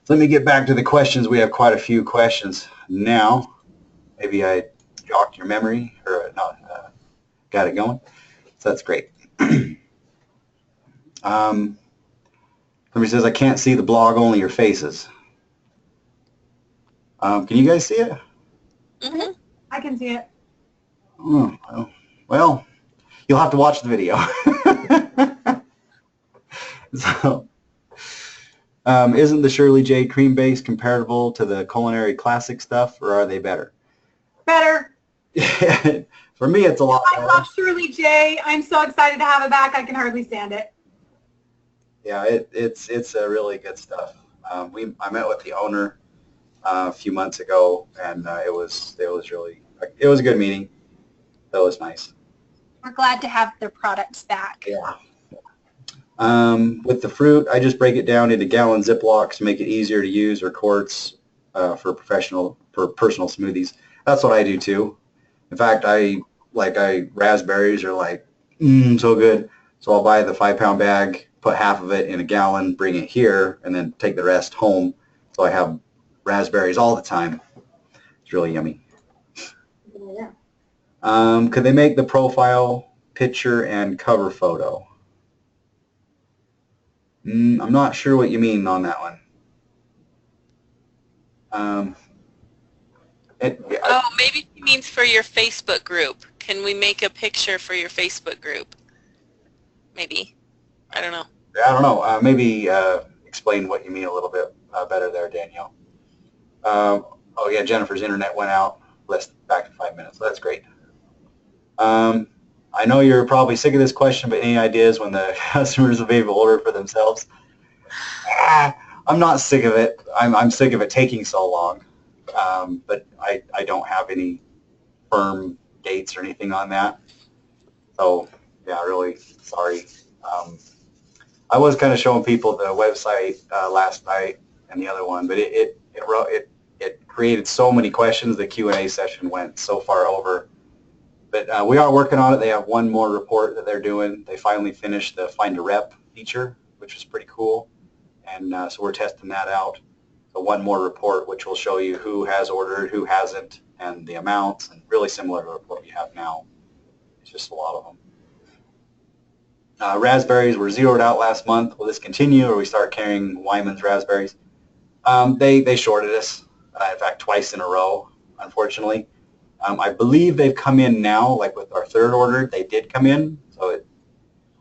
So let me get back to the questions. We have quite a few questions now. Maybe I jogged your memory or not, got it going. So that's great. Somebody says, I can't see the blog, only your faces. Can you guys see it? Mm-hmm. I can see it. Oh, well, you'll have to watch the video. So, Isn't the Shirley J cream base comparable to the culinary classic stuff, or are they better? Better. For me, it's a lot I better. love Shirley J. I'm so excited to have it back. I can hardly stand it. Yeah, it's a really good stuff. I met with the owner a few months ago, and it was a good meeting. That was nice. We're glad to have their products back. Yeah. With the fruit, I just break it down into gallon Ziplocs to make it easier to use, or quarts for personal smoothies. That's what I do too. In fact, raspberries are like so good. So I'll buy the 5-pound bag, put half of it in a gallon, bring it here, and then take the rest home. So I have raspberries all the time. It's really yummy. Yeah. Could they make the profile picture and cover photo? I'm not sure what you mean on that one. Maybe she means for your Facebook group. Can we make a picture for your Facebook group? Maybe. I don't know. I don't know. Maybe explain what you mean a little bit better there, Danielle. Oh yeah, Jennifer's internet went out. Back in 5 minutes. So that's great. I know you're probably sick of this question, but any ideas when the customers will be able to order for themselves? I'm not sick of it. I'm sick of it taking so long. But I don't have any firm dates or anything on that. So yeah, really sorry. I was kind of showing people the website last night and the other one, but it created so many questions. The Q&A session went so far over. But we are working on it. They have one more report that they're doing. They finally finished the Find a Rep feature, which was pretty cool. And so we're testing that out. So one more report, which will show you who has ordered, who hasn't, and the amounts, and really similar to what we have now. It's just a lot of them. Raspberries were zeroed out last month. Will this continue, or we start carrying WYMAN'S raspberries? They shorted us, in fact, twice in a row, unfortunately. I believe they've come in now, like with our third order, they did come in.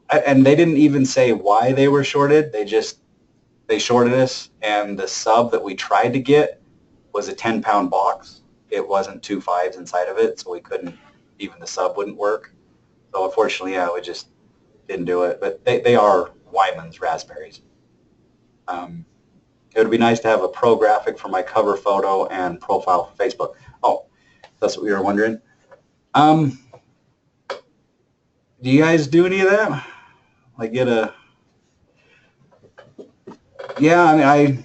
And they didn't even say why they were shorted. They shorted us, and the sub that we tried to get was a 10-pound box. It wasn't 2 5s inside of it, so we couldn't, even the sub wouldn't work. So unfortunately, yeah, we just didn't do it. But they are WYMAN'S raspberries. It would be nice to have a pro graphic for my cover photo and profile for Facebook. Oh, that's what we were wondering. Do you guys do any of that? Like get a... Yeah, I mean,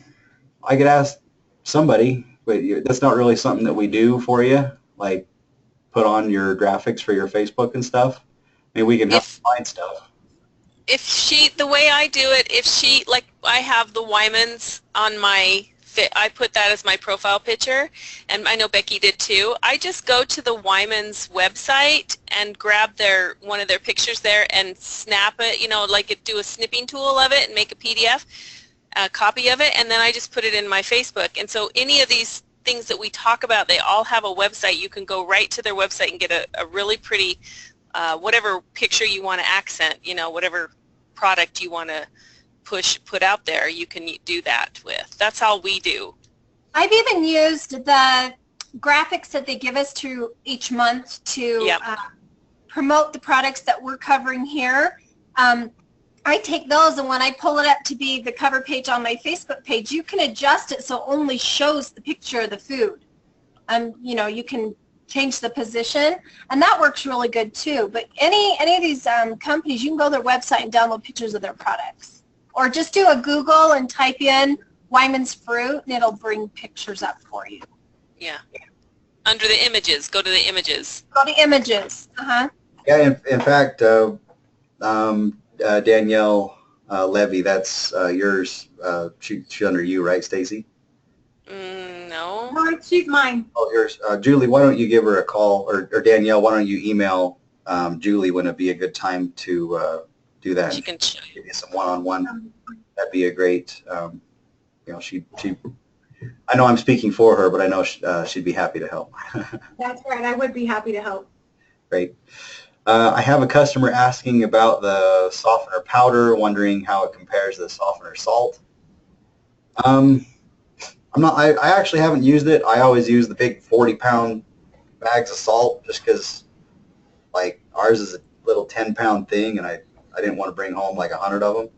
I could ask somebody, but that's not really something that we do for you, like put on your graphics for your Facebook and stuff. Maybe we can help find stuff. The way I do it, like I have the WYMAN'S on my, I put that as my profile picture, and I know Becky did too. I just go to the WYMAN'S website and grab one of their pictures there and snap it, like do a snipping tool of it and make a PDF. A copy of it, and then I just put it in my Facebook. And so any of these things that we talk about, they all have a website. You can go right to their website and get a really pretty, whatever picture you want to accent, whatever product you want to put out there, you can do that with. That's how we do. I've even used the graphics that they give us to each month to promote the products that we're covering here. I take those, and when I pull it up to be the cover page on my Facebook page, you can adjust it so it only shows the picture of the food. You can change the position, and that works really good too. But any of these companies, you can go to their website and download pictures of their products. Or just do a Google and type in WYMAN'S fruit, and it'll bring pictures up for you. Yeah. Under the images, go to the images. Go to images. Uh-huh. Yeah, in fact, Danielle Levy, that's yours. She's under you, right, Stacy? No. No, she's mine. Oh, yours. Julie, why don't you give her a call, or Danielle, why don't you email Julie when it'd be a good time to do that? She can show give you some one-on-one. That'd be a great, she. I know I'm speaking for her, but I know she'd be happy to help. That's right. I would be happy to help. Great. I have a customer asking about the softener powder, wondering how it compares to the softener salt. I'm not. I actually haven't used it. I always use the big 40-pound bags of salt just because, like, ours is a little 10-pound thing, and I didn't want to bring home like 100 of them.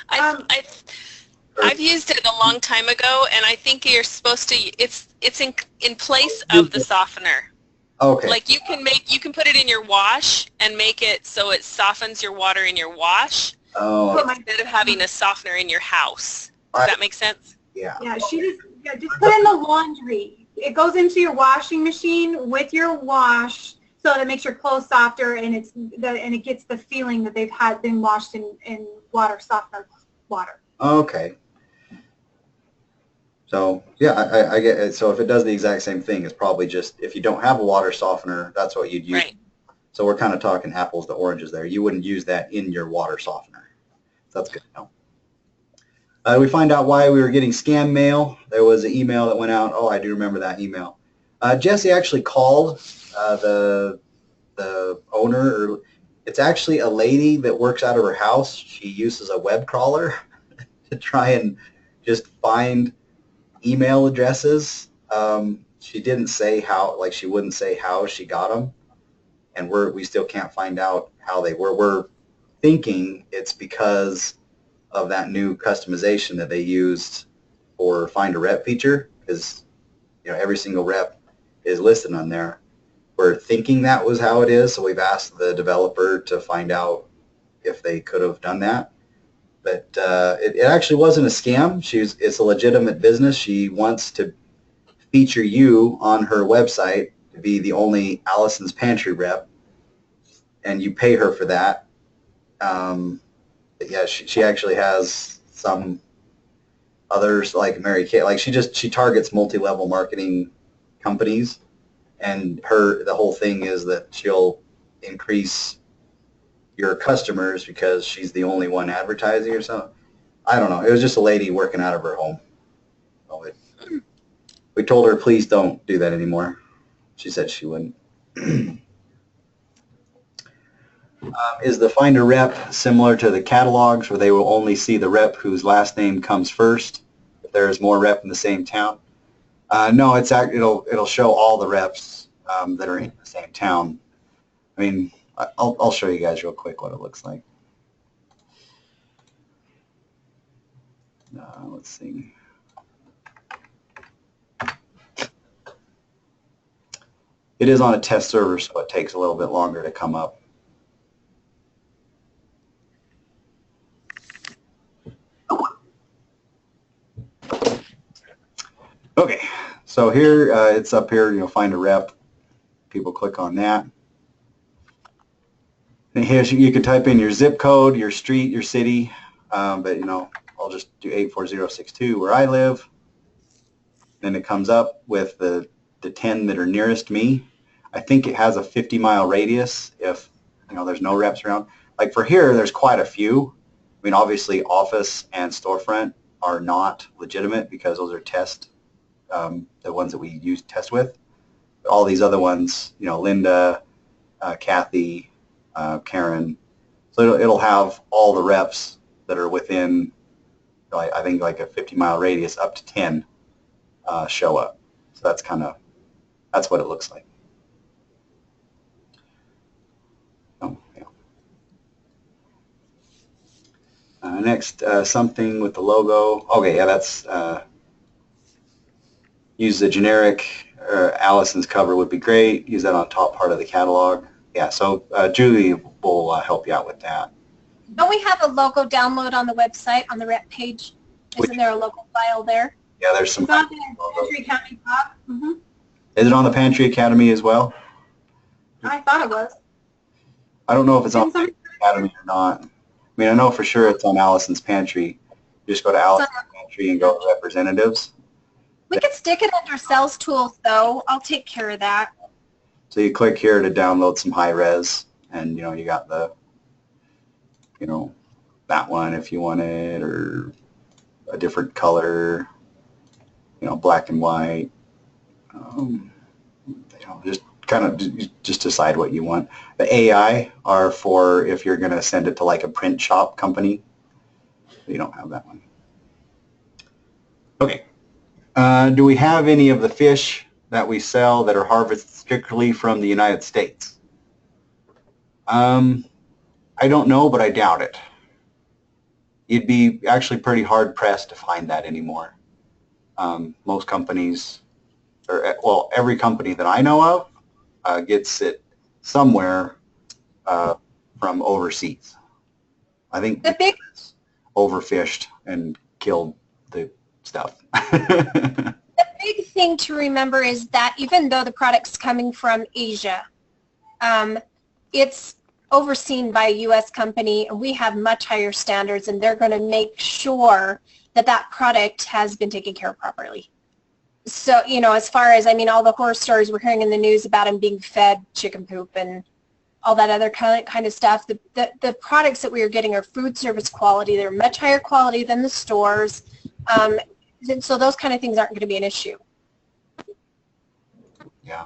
I've used it a long time ago, and I think you're supposed to. It's in place of the softener. Okay. Like you can put it in your wash and make it so it softens your water in your wash. Oh. Instead of having a softener in your house. Does that make sense? Yeah. Yeah, just put in the laundry. It goes into your washing machine with your wash, so that it makes your clothes softer, and it gets the feeling that they've been washed in water, softener water. Okay. So yeah, I get it. So if it does the exact same thing, it's probably just if you don't have a water softener, that's what you'd use. Right. So we're kind of talking apples to oranges there. You wouldn't use that in your water softener. That's good to know. We find out why we were getting scam mail. There was an email that went out. Oh, I do remember that email. Jesse actually called the owner. It's actually a lady that works out of her house. She uses a web crawler to try and just find email addresses. She didn't say how, like she wouldn't say how she got them, and we still can't find out how they were. We're thinking it's because of that new customization that they used for Find a Rep feature, because every single rep is listed on there. We're thinking that was how it is, so we've asked the developer to find out if they could have done that. But it actually wasn't a scam. It's a legitimate business. She wants to feature you on her website to be the only Allison's Pantry rep, and you pay her for that. But yeah, she actually has some others like Mary Kay. Like she targets multi-level marketing companies, and the whole thing is that she'll increase your customers because she's the only one advertising or something. I don't know. It was just a lady working out of her home. So we told her, please don't do that anymore. She said she wouldn't. Is the Find a Rep similar to the catalogs where they will only see the rep whose last name comes first if there is more rep in the same town? No, it'll show all the reps that are in the same town. I mean, I'll show you guys real quick what it looks like. Let's see. It is on a test server, so it takes a little bit longer to come up. Okay, so here it's up here. Find a rep. People click on that. And here you can type in your zip code, your street, your city, but I'll just do 84062 where I live. Then it comes up with the 10 that are nearest me. I think it has a 50-mile radius if there's no reps around. Like for here, there's quite a few. I mean, obviously, office and storefront are not legitimate because those are the ones that we use test with. But all these other ones, Linda, Kathy, Karen. So it'll have all the reps that are within, I think, like a 50-mile radius up to 10 show up. So that's what it looks like. Oh, yeah. Next, something with the logo. Okay, yeah, that's use the generic Allison's cover would be great. Use that on top part of the catalog. Yeah, so Julie will help you out with that. Don't we have a logo download on the website, on the rep page? Isn't there a logo file there? Yeah, there's some. It's on the Pantry Academy blog. Mm-hmm. Is it on the Pantry Academy as well? I thought it was. I don't know if it's on the Academy or not. I mean, I know for sure it's on Allison's Pantry. You just go to Allison's Pantry and go to Representatives. We could stick it under Sales Tools, though. I'll take care of that. So you click here to download some high res, and you got the, that one if you want it, or a different color, black and white. Just kind of just decide what you want. The AI are for if you're going to send it to like a print shop company. You don't have that one. Okay. Do we have any of the fish that we sell that are harvested strictly from the United States? I don't know, but I doubt it. You'd be actually pretty hard pressed to find that anymore. Most companies, or well, every company that I know of gets it somewhere from overseas. I think The big it's overfished and killed the stuff. big thing to remember is that even though the product's coming from Asia, it's overseen by a U.S. company, and we have much higher standards, and they're going to make sure that that product has been taken care of properly. So, you know, as far as, I mean, all the horror stories we're hearing in the news about them being fed chicken poop and all that other kind of stuff, the products that we are getting are food service quality. They're much higher quality than the stores. And so those kind of things aren't going to be an issue. Yeah.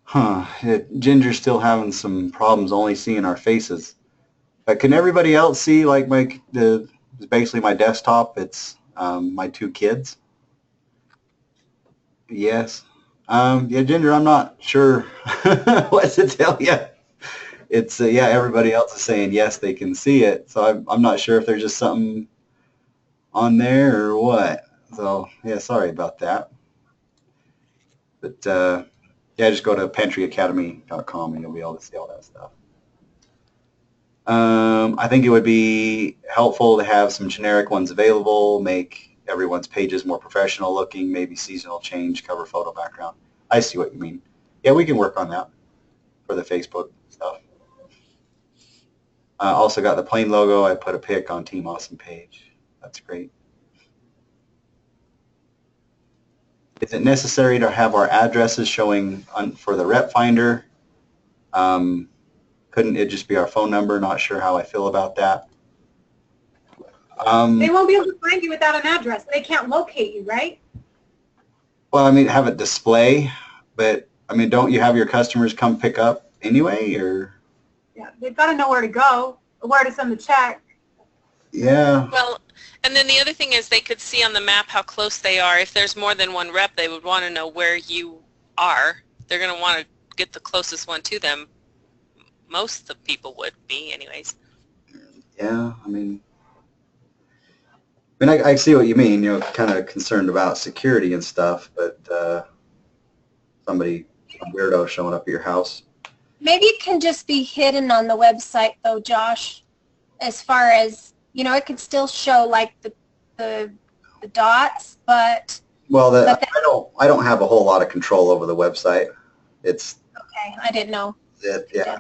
Huh. Ginger's still having some problems only seeing our faces. But can everybody else see, like, it's basically my desktop? It's my two kids. Yes. Yeah, Ginger, I'm not sure what to tell you. It's, yeah, everybody else is saying yes, they can see it. So I'm not sure if there's just something on there or what. So, yeah, sorry about that. But, yeah, just go to pantryacademy.com and you'll be able to see all that stuff. I think it would be helpful to have some generic ones available, make everyone's pages more professional looking, maybe seasonal change, cover photo background. I see what you mean. Yeah, we can work on that for the Facebook stuff. Also got the plain logo. I put a pic on Team Awesome page. That's great. Is it necessary to have our addresses showing for the rep finder? Couldn't it just be our phone number? Not sure how I feel about that. They won't be able to find you without an address. They can't locate you, right? Well, I mean, have it display, but I mean, don't you have your customers come pick up anyway, or? Yeah, they've got to know where to go, or where to send the check. Yeah. Well, and then the other thing is they could see on the map how close they are. If there's more than one rep, they would want to know where you are. They're going to want to get the closest one to them. Most of the people would be anyways. Yeah, I mean, I see what you mean, you know, kind of concerned about security and stuff, but some weirdo showing up at your house. Maybe it can just be hidden on the website, though, Josh, as far as, you know, it could still show, like, the dots, but... Well, I don't have a whole lot of control over the website. It's... Okay, I didn't know. Yeah.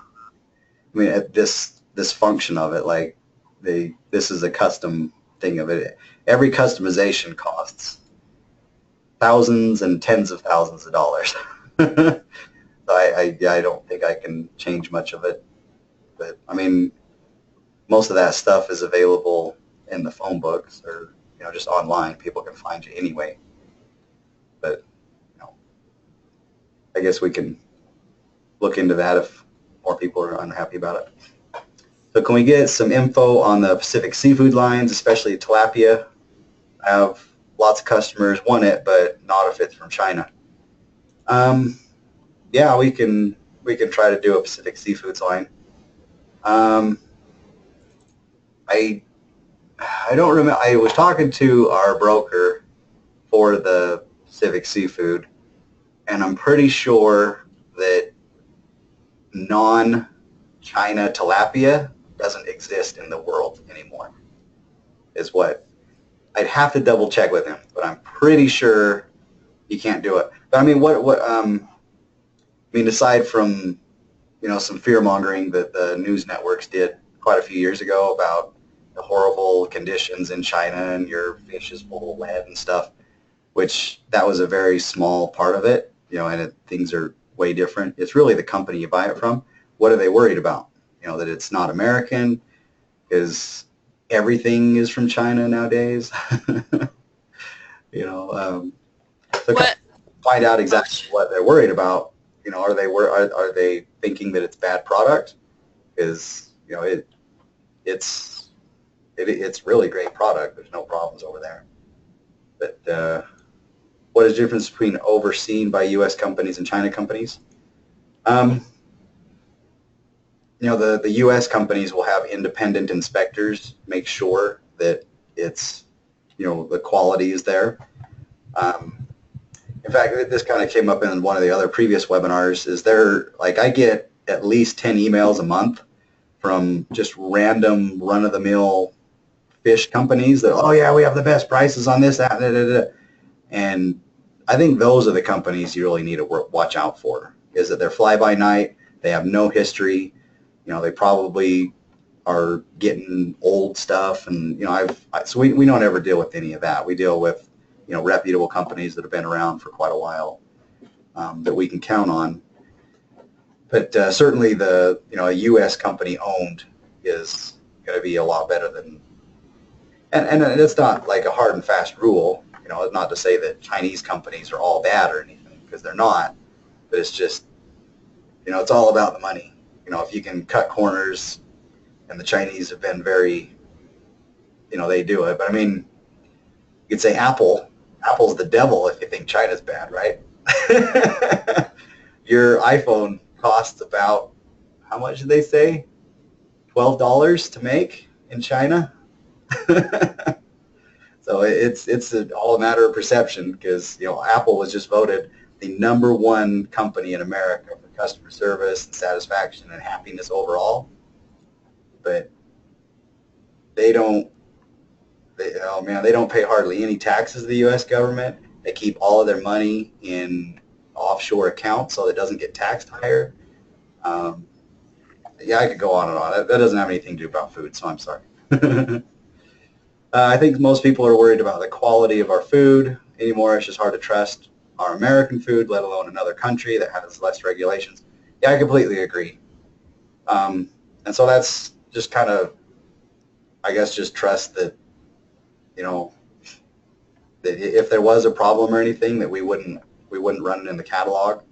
I mean, this function of it, like, this is a custom thing of it. Every customization costs thousands and tens of thousands of dollars. So I don't think I can change much of it. But I mean, most of that stuff is available in the phone books or, you know, just online. People can find you anyway. But, you know, I guess we can look into that if more people are unhappy about it. So can we get some info on the Pacific seafood lines, especially tilapia? I have lots of customers want it, but not if it's from China. Yeah, we can try to do a Pacific seafoods line. I don't remember. I was talking to our broker for the Pacific seafood, and I'm pretty sure that non-China tilapia doesn't exist in the world anymore, is what I'd have to double check with him, but I'm pretty sure you can't do it. But I mean, I mean, aside from, you know, some fear mongering that the news networks did quite a few years ago about the horrible conditions in China and your fish is full of lead and stuff, which that was a very small part of it, you know, and things are way different. It's really the company you buy it from. What are they worried about? You know, that it's not American, because everything is from China nowadays. You know, so find out exactly what they're worried about. You know, are they thinking that it's bad product? Because, you know, it's really great product. There's no problems over there. But what is the difference between overseen by U.S. companies and China companies? The U.S. companies will have independent inspectors make sure that it's, the quality is there. In fact, this kind of came up in one of the other previous webinars, is there, like, I get at least 10 emails a month from just random run-of-the-mill fish companies that, oh yeah, we have the best prices on this, that, da, da, da. And I think those are the companies you really need to watch out for, is that they're fly-by-night, they have no history, they probably are getting old stuff, and so we don't ever deal with any of that. We deal with reputable companies that have been around for quite a while, that we can count on. But certainly a U.S. company owned is going to be a lot better than, and it's not like a hard and fast rule, not to say that Chinese companies are all bad or anything, because they're not, but it's just, it's all about the money. If you can cut corners, and the Chinese have been very, they do it. But I mean, you could say Apple's the devil if you think China's bad, right? Your iPhone costs about, how much did they say? $12 to make in China. So it's all a matter of perception, because Apple was just voted the #1 company in America for customer service and satisfaction and happiness overall. But they don't pay hardly any taxes to the U.S. government. They keep all of their money in offshore accounts so it doesn't get taxed higher. Yeah, I could go on and on. That doesn't have anything to do about food, so I'm sorry. I think most people are worried about the quality of our food anymore. It's just hard to trust our American food, let alone another country that has less regulations. Yeah, I completely agree. And so that's just kind of, I guess, just trust that, that if there was a problem or anything, that we wouldn't run it in the catalog.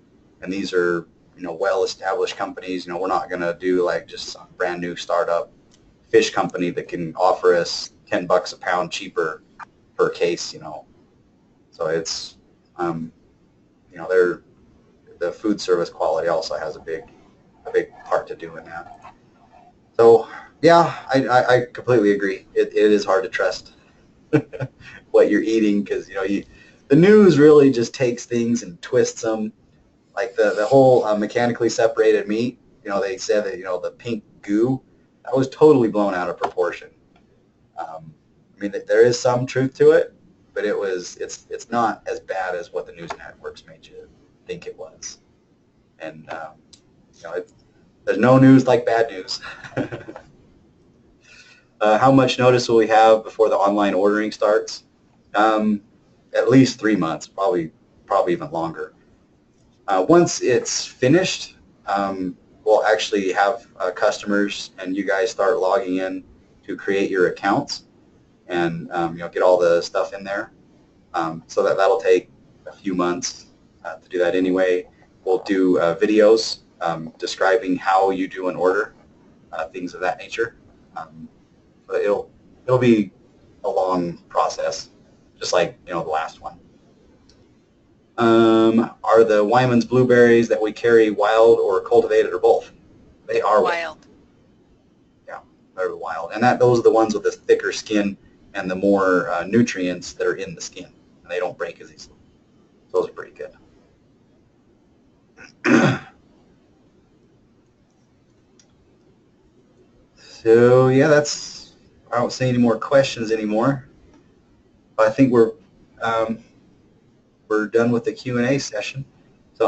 And these are, well-established companies. We're not going to do like just some brand new startup fish company that can offer us $10 a pound cheaper per case. So it's, the food service quality also has a big part to do in that. So yeah, I completely agree. It is hard to trust what you're eating, because the news really just takes things and twists them. Like the whole mechanically separated meat, they said that the pink goo, that was totally blown out of proportion. I mean, there is some truth to it, but it's not as bad as what the news networks made you think it was. And there's no news like bad news. How much notice will we have before the online ordering starts? At least 3 months, probably even longer. Once it's finished, we'll actually have customers and you guys start logging in to create your accounts and get all the stuff in there. So that'll take a few months to do that anyway. We'll do videos describing how you do an order, things of that nature. But it'll be a long process, just like the last one. Are the WYMAN'S blueberries that we carry wild or cultivated, or both? They are wild. Yeah, they're wild, and those are the ones with the thicker skin and the more nutrients that are in the skin, and they don't break as easily. Those are pretty good. So yeah, I don't see any more questions anymore. I think we're done with the Q&A session. So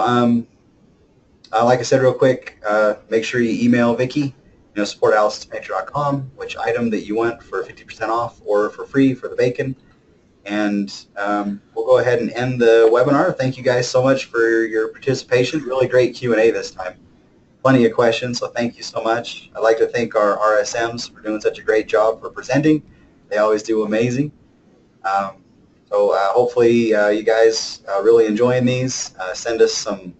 like I said real quick, make sure you email Vicki, support@AllisonPantry.com, which item that you want for 50% off or for free for the bacon. And we'll go ahead and end the webinar. Thank you guys so much for your participation. Really great Q&A this time. Plenty of questions, so thank you so much. I'd like to thank our RSMs for doing such a great job for presenting. They always do amazing. So hopefully you guys really enjoying these. Send us some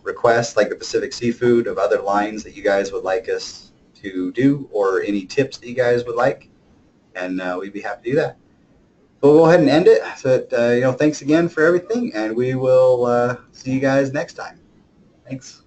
requests, like the Pacific Seafood, of other lines that you guys would like us to do, or any tips that you guys would like, and we'd be happy to do that. So we'll go ahead and end it. So that, thanks again for everything, and we will see you guys next time. Thanks.